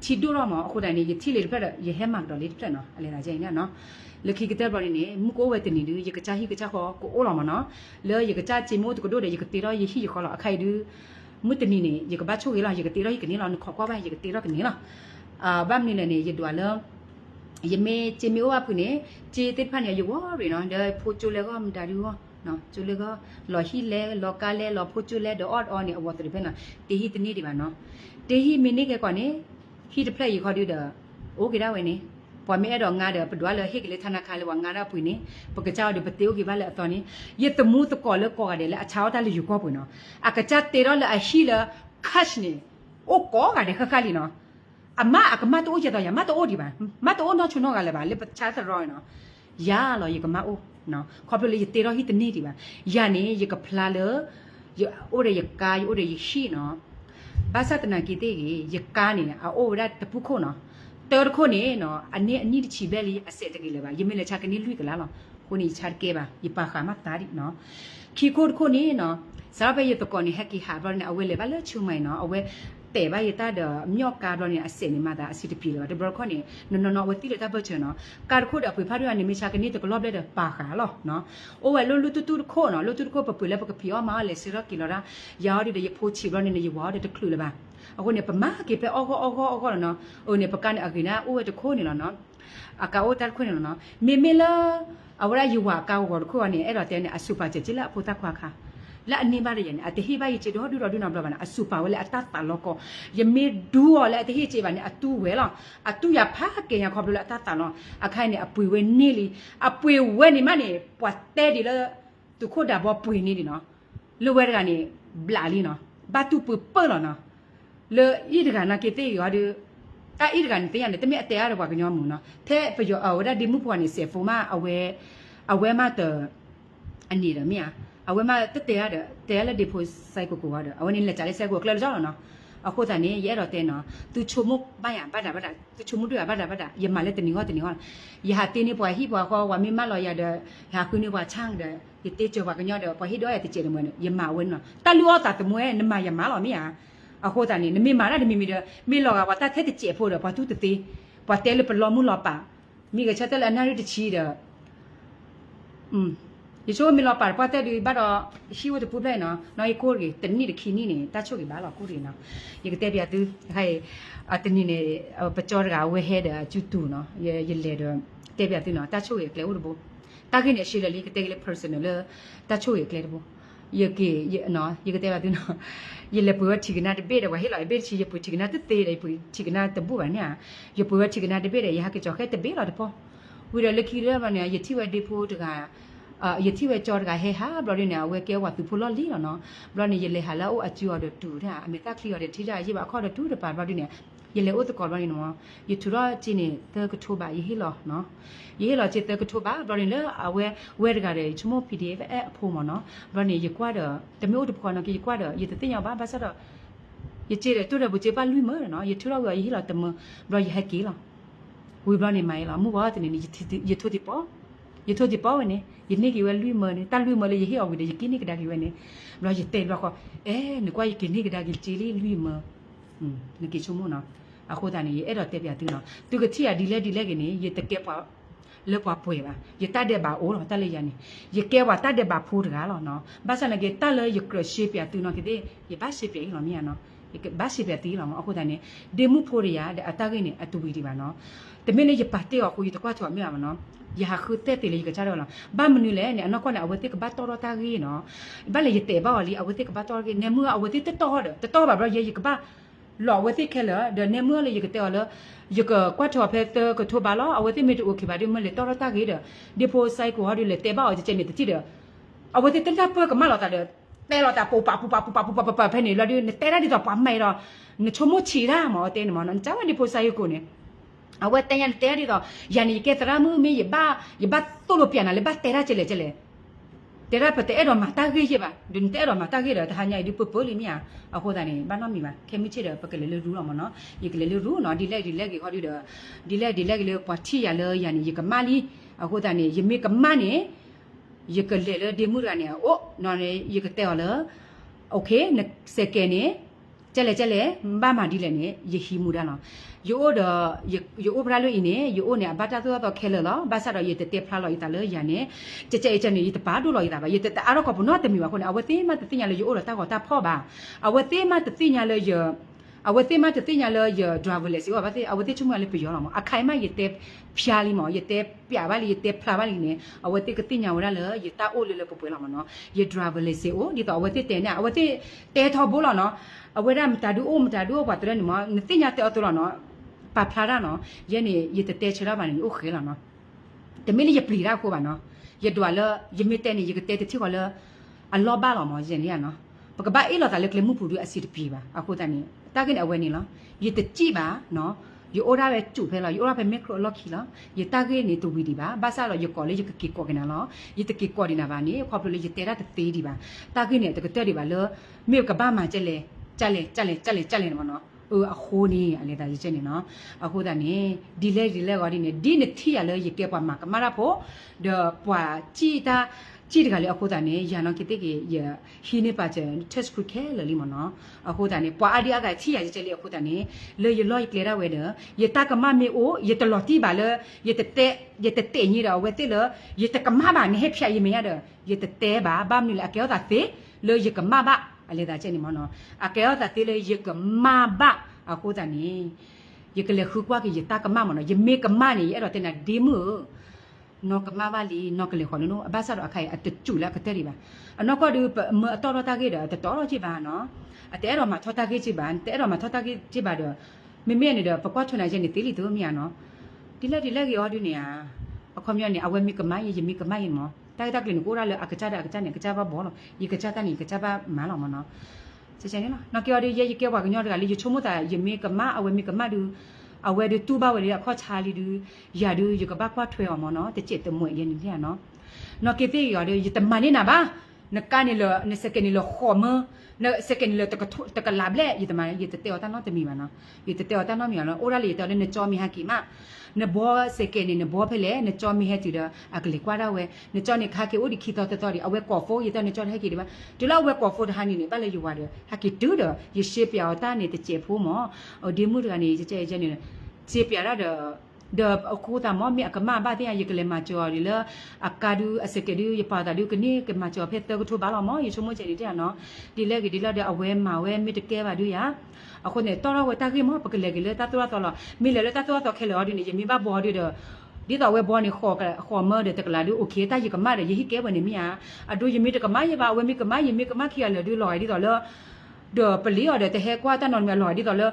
ชีดูรอมาคนใดเนี่ยยิที่เลยเพลยิเฮมักดอลิเพลเนาะอะไรนะเจเนี่ยเนาะเลขีกิเตอร์บอลนี่มุกโอเวตินี่ดูยิกระจายฮิกระจายเขาโกโอลอมาเนาะเลยยิกระจายจิโมตุกโดเดยิกตีรอยิฮิยิเขาละใครดูมุตนี่เนี่ยยิกบ้าช่วยเรายิกตีเรายิกนี่เราขอกว่าไปยิกตีเรากันนี่เราบ้านนี่เนี่ยยิดว่าแล้วยิเมจิมิว่าปุ่นเนี่ยจีติดพันเนี่ยอยู่ว่าหรือเนาะเดี๋ยวพูดจุเลก็มันได้ดูเนาะจุเลก็หล่อฮิเล่หล่อกาเล่หล่อพูดจุเลเดี๋ยวออดออนเนี่ยเอาวัตถุดิบเนาะตีฮิตนี่ดีบ้านเนาะตีฮิมินี่แกก่อนเนี่ยฮิตเพลย์อยู่เขาดูเด้อโอเคได้เว้ยเนี่ยพอไม่ได้ดอกงาเด้อปดว่าเลยเฮ็ดเลยธนาคารเลยว่างาได้ปุ่นเนี่ยปกเจ้าเดี๋ยวปฏิโอเคบ้านเลยตอนนี้ยึดตมูตะก่อเลยก่อเดี๋ยวแล้วเช้าตาเลยอยู่ก็ปุ่นเนาะอากาศเตะเราเลยอาชีเลยคัชเนี่ยโอ้ก่อกันเดี๋ยวข้าลีเนาะอามาอากามาตัวโอเจต่อยามาตัวโอดีบ้านมาตัวโอเนาะชุนเนาะกันเลยบ้านเลยชาตรอยเนาะยาเราอยู่กับมาโอเนาะขอบเลยยึดเตะเราฮิตนี่ดีบ้านยาเนี่ยยึดกับพลาเลยยึดโอเดยึดกายโอเดยึดชีเนาะภาษาตะนักกิเตะยึดกายเนี่ยเอาโอได้ตะพุโคเนาะเตอร์คนเนี่ยเนาะอันนี้ที่ชีเบลีอาเซตกันเลยบ่ายังไม่เลยชากันนี่ลุยกันแล้วเนาะคนนี้ชาเก็บบ่ายี่ปากขามาตาดิเนาะขี้โคตรคนนี้เนาะสารพัดยี่ตะกอนนี่แฮกกี้หาบอลเนี่ยเอาไว้เลยบ่าเลือดชุ่มไหมเนาะเอาไว้แต่บ่ายี่ตาเดอมีโอกาสบอลเนี่ยอาเซนี่มาตาอาศิตปีเลยบ่าเดบอลคนนี้เนาะเอาไว้ตีเลยตาเบอร์เชเนาะการโคตรเอาไปพาด้วยอันนี้มีชากันนี่ตะกรอบเลยเดอปากขาหรอเนาะโอ้ยลุตุโคเนาะลุตุโคปะปุ๋ยแล้วปะกะพี่ออกมาเลยสิรักกินแล้วนะยาวดิเดี๋ยวพูดชีบอลเนี่ยยี่ว้าวเดี๋ยวตะคลุเลยบ่าအခုเนี่ยปะมาเก็บไปออกเนาะโอ้เนี่ยปะกันอะกินะโอ้ตะโคนี่เนาะอากาโอตัดโคนี่เนาะเมละเอาว่าอยู่ว่าเกาก็โคเนี่ยไอ้ดอกแต่เนี่ยอสุปาเจจิละพุตะควาค่ะและอันนี้บ่ได้ยันอะติฮิบายเจดูนะบลาบนะอสุปาเวละอัตตาลอก็ยังมีดูและติฮิเจบาเนี่ยอตุเวละอตุยาพาเกยขอบละอัตตาเนาะอะใครเนี่ยอปุยเวนี่ลิอปุยเวนี่มันเนี่ยปวดเตดิละตุโคดาบ่ปุยนี่ดิเนาะลูเวกันนี่บลาลีเนาะบาตุปุเปเนาะle idga na kete yo de ta idga ni te ya ne te me ate ya de bwa kanyo mu no the pyo da di mu pwa ni se fo ma awe ma de ani de mi ya awe ma te ya de te ya le de pho sai ko wa de awe ni le cha le sai ko kle lo no အခုတန်နေရဲတော့တဲ့နော်သူချုံမဘာရဘာဒါသူချုံမတွေ့ဘာဒါရမလဲတနီဟောရဟာတင်းနေပွားဟိပွားခေါ်ဝါမမလော်ရတဲ့ဟာကုနေပွားချန်းတဲ့ဒီတေချောပါကညောတဲ့ပွားဟိတော့ရတဲ့ကျေမွေးရမဝင်းနော်တလူောတာတမွေးနမရမလော်မရအခုတန်နေနမိမာရနမိမီမီလော်ကဘာတတဲ့ကျေဖို့တော့ဘာသူတေပွားတဲလပလော်မှုလော်ပါမိကချက်တဲ့အနာရတချီတဲ့ဒီချိုမီလောပါပတ်တဲ့ဒီဘာတော့ရှိဝတ်ပူပလဲနော်နော်ကိုရီတနည်းတခီနီနေတချို့ကဘာလို့ကိုရီနော်ဒီကတဲ့ပြသူဟဲ့အတနည်းနေပကြောကဝဲဟဲတဲ့ကျူတူနော်ရလေတော့တဲ့ပြသူနော်တချို့ရကလဲဟုတ်ဘူးတာခိနေရှိလေကတဲ့ကလေး personal တချို့ရကလဲတော့ရကေရနော်ရကတဲ့ပြသူနော်ရလေပူဝတိကနာတပေတော့ဟဲ့လိုက်ပေချီရပူတိကနာတသေးတယ်ပူတိကနာတပူပါညာရပူဝတိကနာတပေတယ်ရဟကကြောခဲတပေတော့ပေါ့ဝီရလခီရပါညာရတိဝဒီဖို့တကยที่เวจอดกับเฮฮาบลอนี่เนี่ยเวเกว่าตุพลอลีเนาะบลอนี่ยเลหาแล้วอจูอดตูนะอเมริกาคลีอดที่ได้ยิบอะข้อดตูดปาบลอนี่เนี่ยยเลโอตกอลบลอนี่เนาะยทุรอจินี่เตกะโทบายฮิลอเนาะยฮิลอจิเตกะโทบาบลอนี่เลอเวดกะเดชโม PDF อโพมเนาะบลอนี่ยกว่าเดตะမျိုးตะพอเนาะยกว่าเดยตะติญาบาบาซะดอยจิเดตุเดบุจิปาลุยเมเนาะยทุรอยฮิลอตะมบลอยฮะกีลอวีบลอนี่ไมลอมูบาตะนี่ยทุติปอยทุติปอเวนี่ยนี่กิเวลุยเมนี่ตาลุยเมเลยยฮิออวิเดยกินี่กะดากิเวนี่บลอยเตบลอก็นึกว่ายกินี่กะดากิจิลีลุยเมนึกกิชโมเนาะအခုတန်နေအဲ့တော့တက်ပြသူနော်သူကတိရဒီလဲကနေရတကက်ပါလက်ပွားပွေပါရတတ်တဲ့ပါအိုးတော့တက်လိုက်ရနေရကဲပါတတ်တဲ့ပါဖိုးတကားလောနော်ဘာစနကေတက်လဲရကရရှိပြသူနော်ကတဲ့ရပါရှိပြလောမြင်နော်ရ ဘာစီပဲတီးလာမအခုတည်းနေဒေမှုဖိုရီယာတဲ့အတားကိနေအတူဝီဒီပါနော်တမင်းလေးရပါတဲ့အခုရတကွာချောမြရမနော်ရဟာခုတဲ့တေလေးကကြတော့လားဘာမနူလဲနဲ့အနောက်ကနေအဝတိကဘတ်တော်တာကြီးနော်ဘာလေရတဲ့ဘာလီအဝတိကဘတ်တော်ကြီးနေမှုအဝတိတတော်ပါဘရရကဘာလောဝတိခဲလာဒနေမှုလေရကတဲ့လားยกกว่าทอเพเตอร์ก็ทั่วบาลเอาไว้ที่มีตัวขี้บาดิมันเลยตอรตากีเด้อดิโพไซโคฮอดิเลยเตบ้าจะเจนี่ตะจิเด้อเอาไว้ที่ตั้งแต่เปิ้ลก็มาเราตาเด้อแต่เราตาปูปะเพนี่เราดิแต่ละดิต่อปั๊มไม่เราเนี่ยชมมุชีราหมอเตนหมอนั่นจ้าว่าดิโพไซโคเนี่ยเอาไว้แต่ยันแต่ดิต่อยานี่แกตระมือมีอย่าบ้าตัวเราเปลี่ยนอะไรบ้าแต่ละเจเลยแต่ละประเทศเรามาตากีใช่ป่ะดินแต่เรามาตากีเด้อทหารใหญ่ดิปุ๊บเลยเนี่ยเอาคนตานี่บ้านน้องมีป่ะแค่ไม่ใช่เด้อปกติเลยรู้หรอมั้งเนาะยิ่งเลยรู้เนาะดีแลกเขาดิเด้อดีแลกเลยปวดที่ยาเลยยานี่ยิ่งกับมาลีเอาคนตานี่ยิ่งมีกับมาเนี่ยยิ่งเลยเดมูราเนี่ยโอ้นอนเนี่ยยิ่งกับเต๋อเลยโอเคเนี่ยเสกเนี่ยเจเลยบ้ามาดีเลยเนี่ยยิ่งหิมูดาเนาะยูโอเด้อยูโอพระลุยเนี่ยยูโอเนี่ยบัตรตัวเคลล์บ้าสระยิ่งเตะพระลุยตาเลยยาเนี่ยเจ๊เนี่ยยิ่งป้าดูลุยตาบ้ายิ่งเตะอารมณ์กับน้องเต็มมีว่าคนเอาไว้ที่มาติดเนี่ยเลยยูโอเราตาก็ตาพ่อบ้าเอาไว้ที่มาติดเนี่ยเลยเอาไว้ที่มาติดเนี่ยเลยดราฟเลยสิว่าเอาไว้ที่ชุ่มอะไรไปย้อนหรอมั้งอาใครมายิ่งเตะพิอาลีมั้งยิ่งเตะพิอาบาลียิ่งเตะพระบาลีเนี่ยเอาไว้ที่ก็ติเนี่ยว่าเลยยิ่งตาโอเลยปุ๊บๆหรอมั้งเนาะยิ่งดราฟเลยสิโอ้ยิ่งต่อเอาไว้ที่เตะเนี่ยเอาไว้ที่เตะทอบุลเนาะเอาไว้ได้มันตาดูว่าตัวนี้มั้งติเนี่ยเตะตัวเนาะปะพลาดเนาะยันนี่ยิ่งเตะเชื่อบ้านนี่โอเคแล้วเนาะแต่ไม่ได้ยิ่งปลีราคู่บ้านเนาะยิ่งดูเลยยิ่งไม่เตะนี่ยิ่งเตะที่เขาเลยอันล้อบ้าหรอมั้งยันนี่เนาะปกติบ้าอีหล่อแต่เล็กๆมุผูดูอาศิรปีบ้าเอาคู่ตานี่ตากินเอาไว้นี่เนาะยิ่งเตะจีบ้าเนาะยิ่งโอราไปจูบไปแล้วยิ่งโอราไปเมโครล็อกขี้แล้วยิ่งตากินนี่ตัววิดีบ้าบ้าซาเรายิ่งก่อเลยยิ่งกิกก่อกันนะเนาะยิ่งตะกิกก่อดีนะบ้านนี่พอไปเลยยิ่งเตะได้แต่ตีดีบ้าตากินเนี่ยแต่ก็เตะดีบ้าเลยเมื่อกับบ้ามาจัเลยนะมันเนาะအခုနေအလေတာကြီးနေနော်အခုတည်းနေဒီလေကောဒီနေဒီနေထီရလေရကပွားမှာကမရဖို့ဒပွားကြည်တကလေအခုတည်းနေရနော်ကိတိကေရဟီနေပါချင် test ခုခဲလေလီမနော်အခုတည်းနေပွားအဒီအကထီရကြီးလေအခုတည်းနေလေရလော့ကလေရဝဲတယ်ရတကမမေအိုရတလော်တီပါလေရတတဲညီတော့ဝဲတဲ့လေရတကမပါနေဟက်ဖြတ်ရမရတဲ့ရတတဲပါဘာမလို့အကောတာသေးလေရကမပါအလေတာချက်နေမနော်အကဲတာတေးလေရကမဘအခုတည်းနေရကလေခုကွာကရတာကမမနော်ရမေကမနေအဲ့တော့တဲ့နာဒီမှုနော်ကမပါလီနော်ကလေခေါ်လို့အဘဆာတော့အခိုင်အတကျူလာကတဲ့ဒီပါအနော်ကဒီအတော်တာကေတော့တော်ကြည့်ပါနော်အတဲတော့မှထောတာကေကြည့်ပါတဲတော့မှထောတာကေကြည့်ပါတော့မမေနေတော့ပကွာထွန်နိုင်ချက်နေတေးလီတို့မြာနော်ဒီလက်ရောဒီနေရအခုမြနေအဝဲမိကမရမိကမရမောတိုက်တက်ကလေးကိုရလေအကကြနေကကြပါဘောလို့ဒီကကြတန်ကကြပါမန်းလောမနော်စစနေလားနော်ကြော်ဒီရကဘာကညောတကလေးချုံမတာရမေကမအဝဲမိကမဒူအဝဲတူပါဝဲရခေါ်ချာလီဒူယာဒူရကဘာကွာထွဲအောင်မနော်တချစ်တမွေရနေတယ်နော်နော်ကေတေရရတမနေနာပါနကနေလနစကနေလခေါ်မနစကနေလတကလာဘလေရတမရတတေော်တနော်တမီပါနော်ရတတေော်တနော်မီနော်အိုရလီတေော်နေကြောမီဟာကီမနဘောစကနေနဘောဖလေနကြောမီဟဲတီဒအကလီကွာရဝဲနကြောနေခါကေအိုဒီခီတော်တော်ဒီအဝဲကော်ဖိုရတနကြောဟဲကီဒီပါဒီလောက်ဝဲကော်ဖိုတဟာနေပါလေယူပါတယ်ဟာကီတူဒရရှေပြောတာနေတကျေဖိုးမောဒီမှုကနေကြဲနေကျေပြရတဲ့အခုတမောမြကမဘာတဲ့ရကလေးမကျော်ရလအကာဒူအစကဒူရပါတာဒူကနေကမကျော်ဖက်တော့ထဘာလောမောရချုံမချေတဲ့နော်ဒီလက်တဲ့အဝဲမဝဲမိတကဲပါဒူရအခုနေတော်ဝဲတာကိမောပကလေကလေတတော်တော်မိလေတတော်ခဲလောဒီနေရမိဘဘောဒီဒီတော့ဝဲဘောနေခေါ်မတဲ့တကလာဒူโอเคတာရကမရရဟိကဲဘနေမြာအဒူရမိတကမရပါဝဲမိကမခီရလေဒူလော်ဒီတော့လောဒပလီရတဲ့ဟဲကွာတနော်မြလော်ဒီတော့လော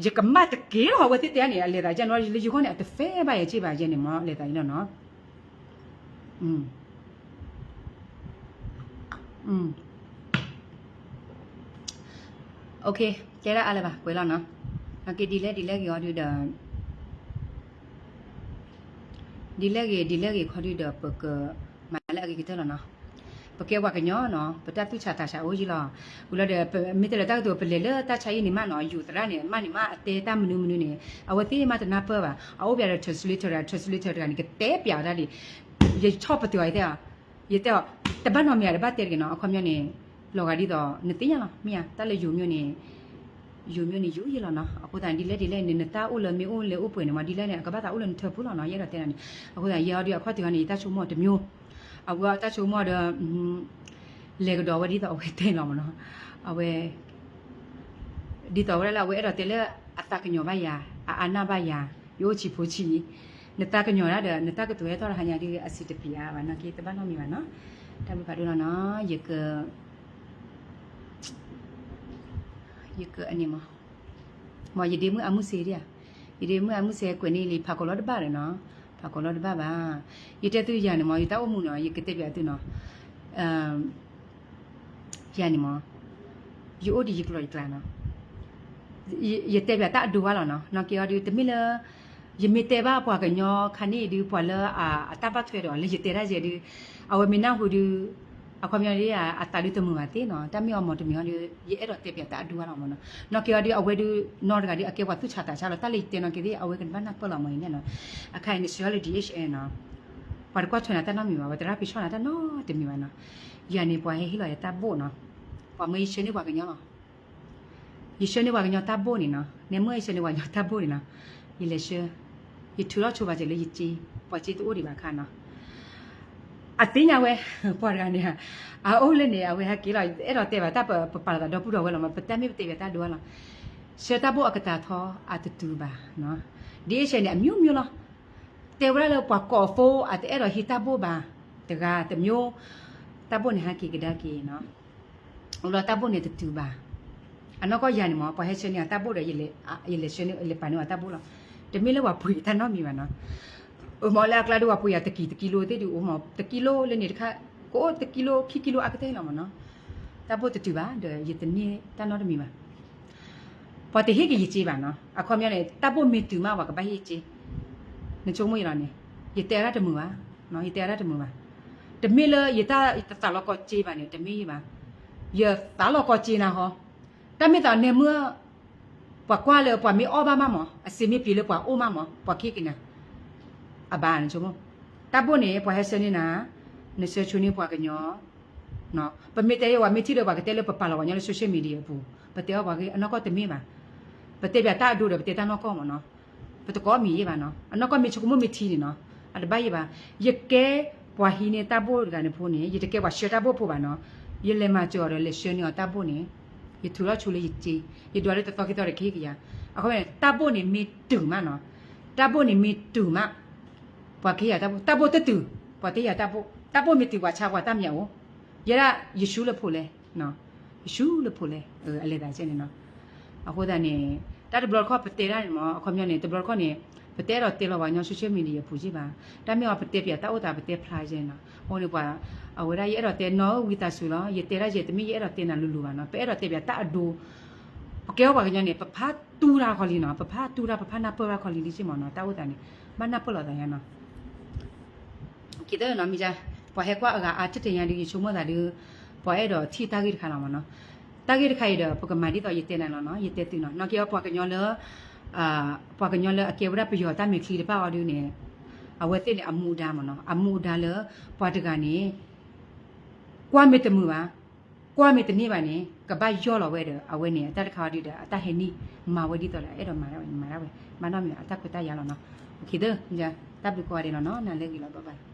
ရကမတ်ကေဟောဝတိတဲ့နေလေတာကျွန်တော်လေယူခေါနဲ့အတဖဲပါရဲ့ကြည့်ပါရဲ့နေမလေတာနော်โอเคကျဲရအားလည်းပါကွယ်လောက်နော်โอเคဒီလက်ရောဒီလက်ခေါ်ဒီတော့ပကမလည်းအကိတလောနော်ပကေဝကညောနော်ပတတုချတာရှာအိုကြီးလားဦးလာတဲ့မိတရတောက်တော့ပလေလေတချာရင်နေမနော်ယူတရနေမနေမအတဲတမနုနေအဝတိမတနာပပါအိုပြရ translator ကနေကတဲပြတာလေရချော့ပတော်ရတဲ့ရတဲ့တပတ်နော်မြရပတ်တဲ့ကနော်အခွန်မြနေလောကဒီတော့နေတင်ရလားမြတက်လေယူမြနေယူရလားနော်အခုတန်ဒီလက်နေတာအိုလမီအိုလေအိုပွေနေမှာဒီလက်နဲ့ကပတ်တာအိုလထဖူးလားနော်ရတော့တဲ့နေအခုတန်ရောဒီအခွတ်တော်ကနေတချုံမော့တမျိုးအခုတချုံမော့တော့လေကတော့ဝဒီတော့ဝဲတဲ့လောမနော်အဝဲ ဒီတော့လည်းဝဲအဲ့တော့တဲလေအတကညောပါယာအာနာပါယာယိုချီဖိုချီနတကညောရတဲ့နတကတူရတော့ဟာညာဒီအစီတပီယာဘာနော်ကေတဘာနော်မီပါနော်တမပါတော့နော်ယကအနေမယဒီမအမှုစီရယဒီမအမှုစီကွနေလီဖာကောလောတပါရနော်ဖာကောလောတပါပါယတဲ့သူရနေမယတောက်မှုနော်ယကတဲ့ပြတူနော်ရနေမယိုဒီယကလောကလာနော်ယတဲ့ပြတာအဒူဝါလောနော်နော်ကေရဒီတမီလယမီတဲ့ပါပွားကညောခဏီဒီပွာလအတပတ်ထွေတော့လေယတဲ့ရကျဒီအဝမနာဟူဒီအခုမြရီအတာလူတမှုမတေနော်တမြော်မော်တမြော်ဒီရဲအဲ့တော့တက်ပြတာအဒူရအောင်မနော်နော်ကေဒီအဝဲဒီနော်ကဒီအကေဝသူချတာချလို့တလိတဲနော်ကေဒီအဝဲကန်ဘာနာပလောင်မင်းနော်အခိုင်နီဆွဲလဒီ DHA နော်ပါကွာချွနာတနော်မီပါတရာပိချွနာတနော်တမီမနော်ယန်နေပွားဟဲဟီလောရတာဘို့နော်ပါမေးရှင်းနေပါကညောနော်ယရှင်းနေပါကညောတာဘို့နေနော်နေမွေးရှင်းနေပါညောတာဘို့နေနော်ယလေရှယထူတော့ချိုပါကြလေယကြီးပွားချီတူဒီပါခါနော်အတင်းရဝဲပေါ်ကနေအိုးလည်းနေဝဲဟာကီလာအဲ့တော့တဲ့ပါတပ်ပါလာတော့ပူတော့ဝဲလောမပတမ်းမတဲ့တာတော့လားရှယ်တာဘောအကတာသောအတတူပါနော်ဒီအရှင်နဲ့အမျိုးမျိုးလားတဲဝဲလောပွားကော်ဖိုအတဲ့အဲ့တော့ဟီတာဘောပါတကားတမျိုးတပ်ဘောနဲ့ဟာကီကဒါကီနော်ဟိုလောတပ်ဘောနဲ့တူပါအနောက်ကရနေမှာပွားဟဲရှင်နဲ့တပ်ဘောရဲ့ရေလေရှင်နဲ့လေပန်နော်တပ်ဘောလားတမီးလောကဖွေတနော်မီပါနော်မော်လာကလာတော့ပွေရတကီလိုတဲ့ဒီအိုမော်တကီလိုလည်းနေတခါကိုတကီလိုခီကီလိုအကတဲ့နော်မနော်တဘတ်တူပါတဲ့ရတနေတနော်တမီပါပေါ်တဲ့ဟိကရချေပါနော်အခုမြနဲ့တဘတ်မီတူမှာကဘာဟိချေနချုံမရနေရတဲရတမူပါနော်ရတဲရတမူပါတမီလရတာတလောကချေပါနေတမီပါရတာလောကချေနာဟောတမီတာနေမပွားကွာလေပွားမီအောဘာမမောအစီမီပြီလေပွားအိုမမောပွားခိကနာအဘာနချုံမတဘုန်နေပွားဟဲစနေနာနစချုံနေပွားကညောနော်ပမေတဲရဝမေတီရပွားကတဲလပပလာဝညလဆိုရှယ်မီဒီယာပူပတဲပွားကအနောက်ကတမီပါပတဲပြတာဒူရပတဲတနောကောမနော်ပတကောမီရပါနော်အနောက်ကမီချုံမမီတီနေနော်အတဘရပါယကဲပွားဟီနေတဘုန်ကနေဖုန်နေယတကဲပွားရှယ်တဘုန်ဖူပါနော်ယလေမကြော်ရလေရှယ်နေတဘုန်နေယထူရချူလေယတီယဒွာရတတော်ကတော်ရခေကရအခုမဲ့တဘုန်နေမီတူမနော်တဘုန်နေမီတူမပွားခေရတဘုတတူပွားတေးရတဘုမီတူဝါချဝါတမြောရရယေရှုလဖို့လဲနော်ယေရှုလဖို့လဲအလေတာချင်းနေနော်အခုတည်းနေတတ်ဘလော့ခေါပတေးရတယ်မအခုမြောနေတဘလော့ခေါနေပတေးတော့တေးလောဝါညောဆိုရှယ်မီဒီယာဖူကြည့်ပါတမြောပတေးပြတာဥတာပတေးဖလာချင်းနော်ဟိုနေပွားအဝရရတော့တေးနော်ဝီတာဆူလောရတေးရရတမီရတော့တေးနာလူလူပါနော်ပဲတော့တေးပြတာအဒူပကဲဝါကညနေပဖာတူရာခေါ်လီနော်ပဖာတူရာပဖာနာပရာခေါ်လီဒီစီမနော်တာဥတာနေမနာပလောတာရနော်ကိတဲ့နော်မိကြပွားဟဲကွာအတတဲ့ရဒီချုံမတာဒီပွားအဲ့တော့ထီတာကြီးခါလာမနော်တာကြီးခိုင်တော့ပကမာဒီတော့ရတဲ့နော်ရတဲ့တူနော်နော်ကေပွားကညောလပွားကညောလအကေဝရပယောတာမေခလီပါအော်ဒီနေအဝဲတဲ့အမူဒါမနော်အမူဒါလပွားတကနေကွာမေတမှုပါကွာမေတနေပါနေကဘာရောလောဝဲတော့အဝဲနေအတခါဒီတာအတဟဲနီမာဝဲဒီတော့လဲအဲ့တော့မာရဝဲမနော်မြေအတကွတာရလောနော်โอเคတဲ့ညာတပ်ပြီးကွာတယ်နော်နားလဲကြီးလောပါပါ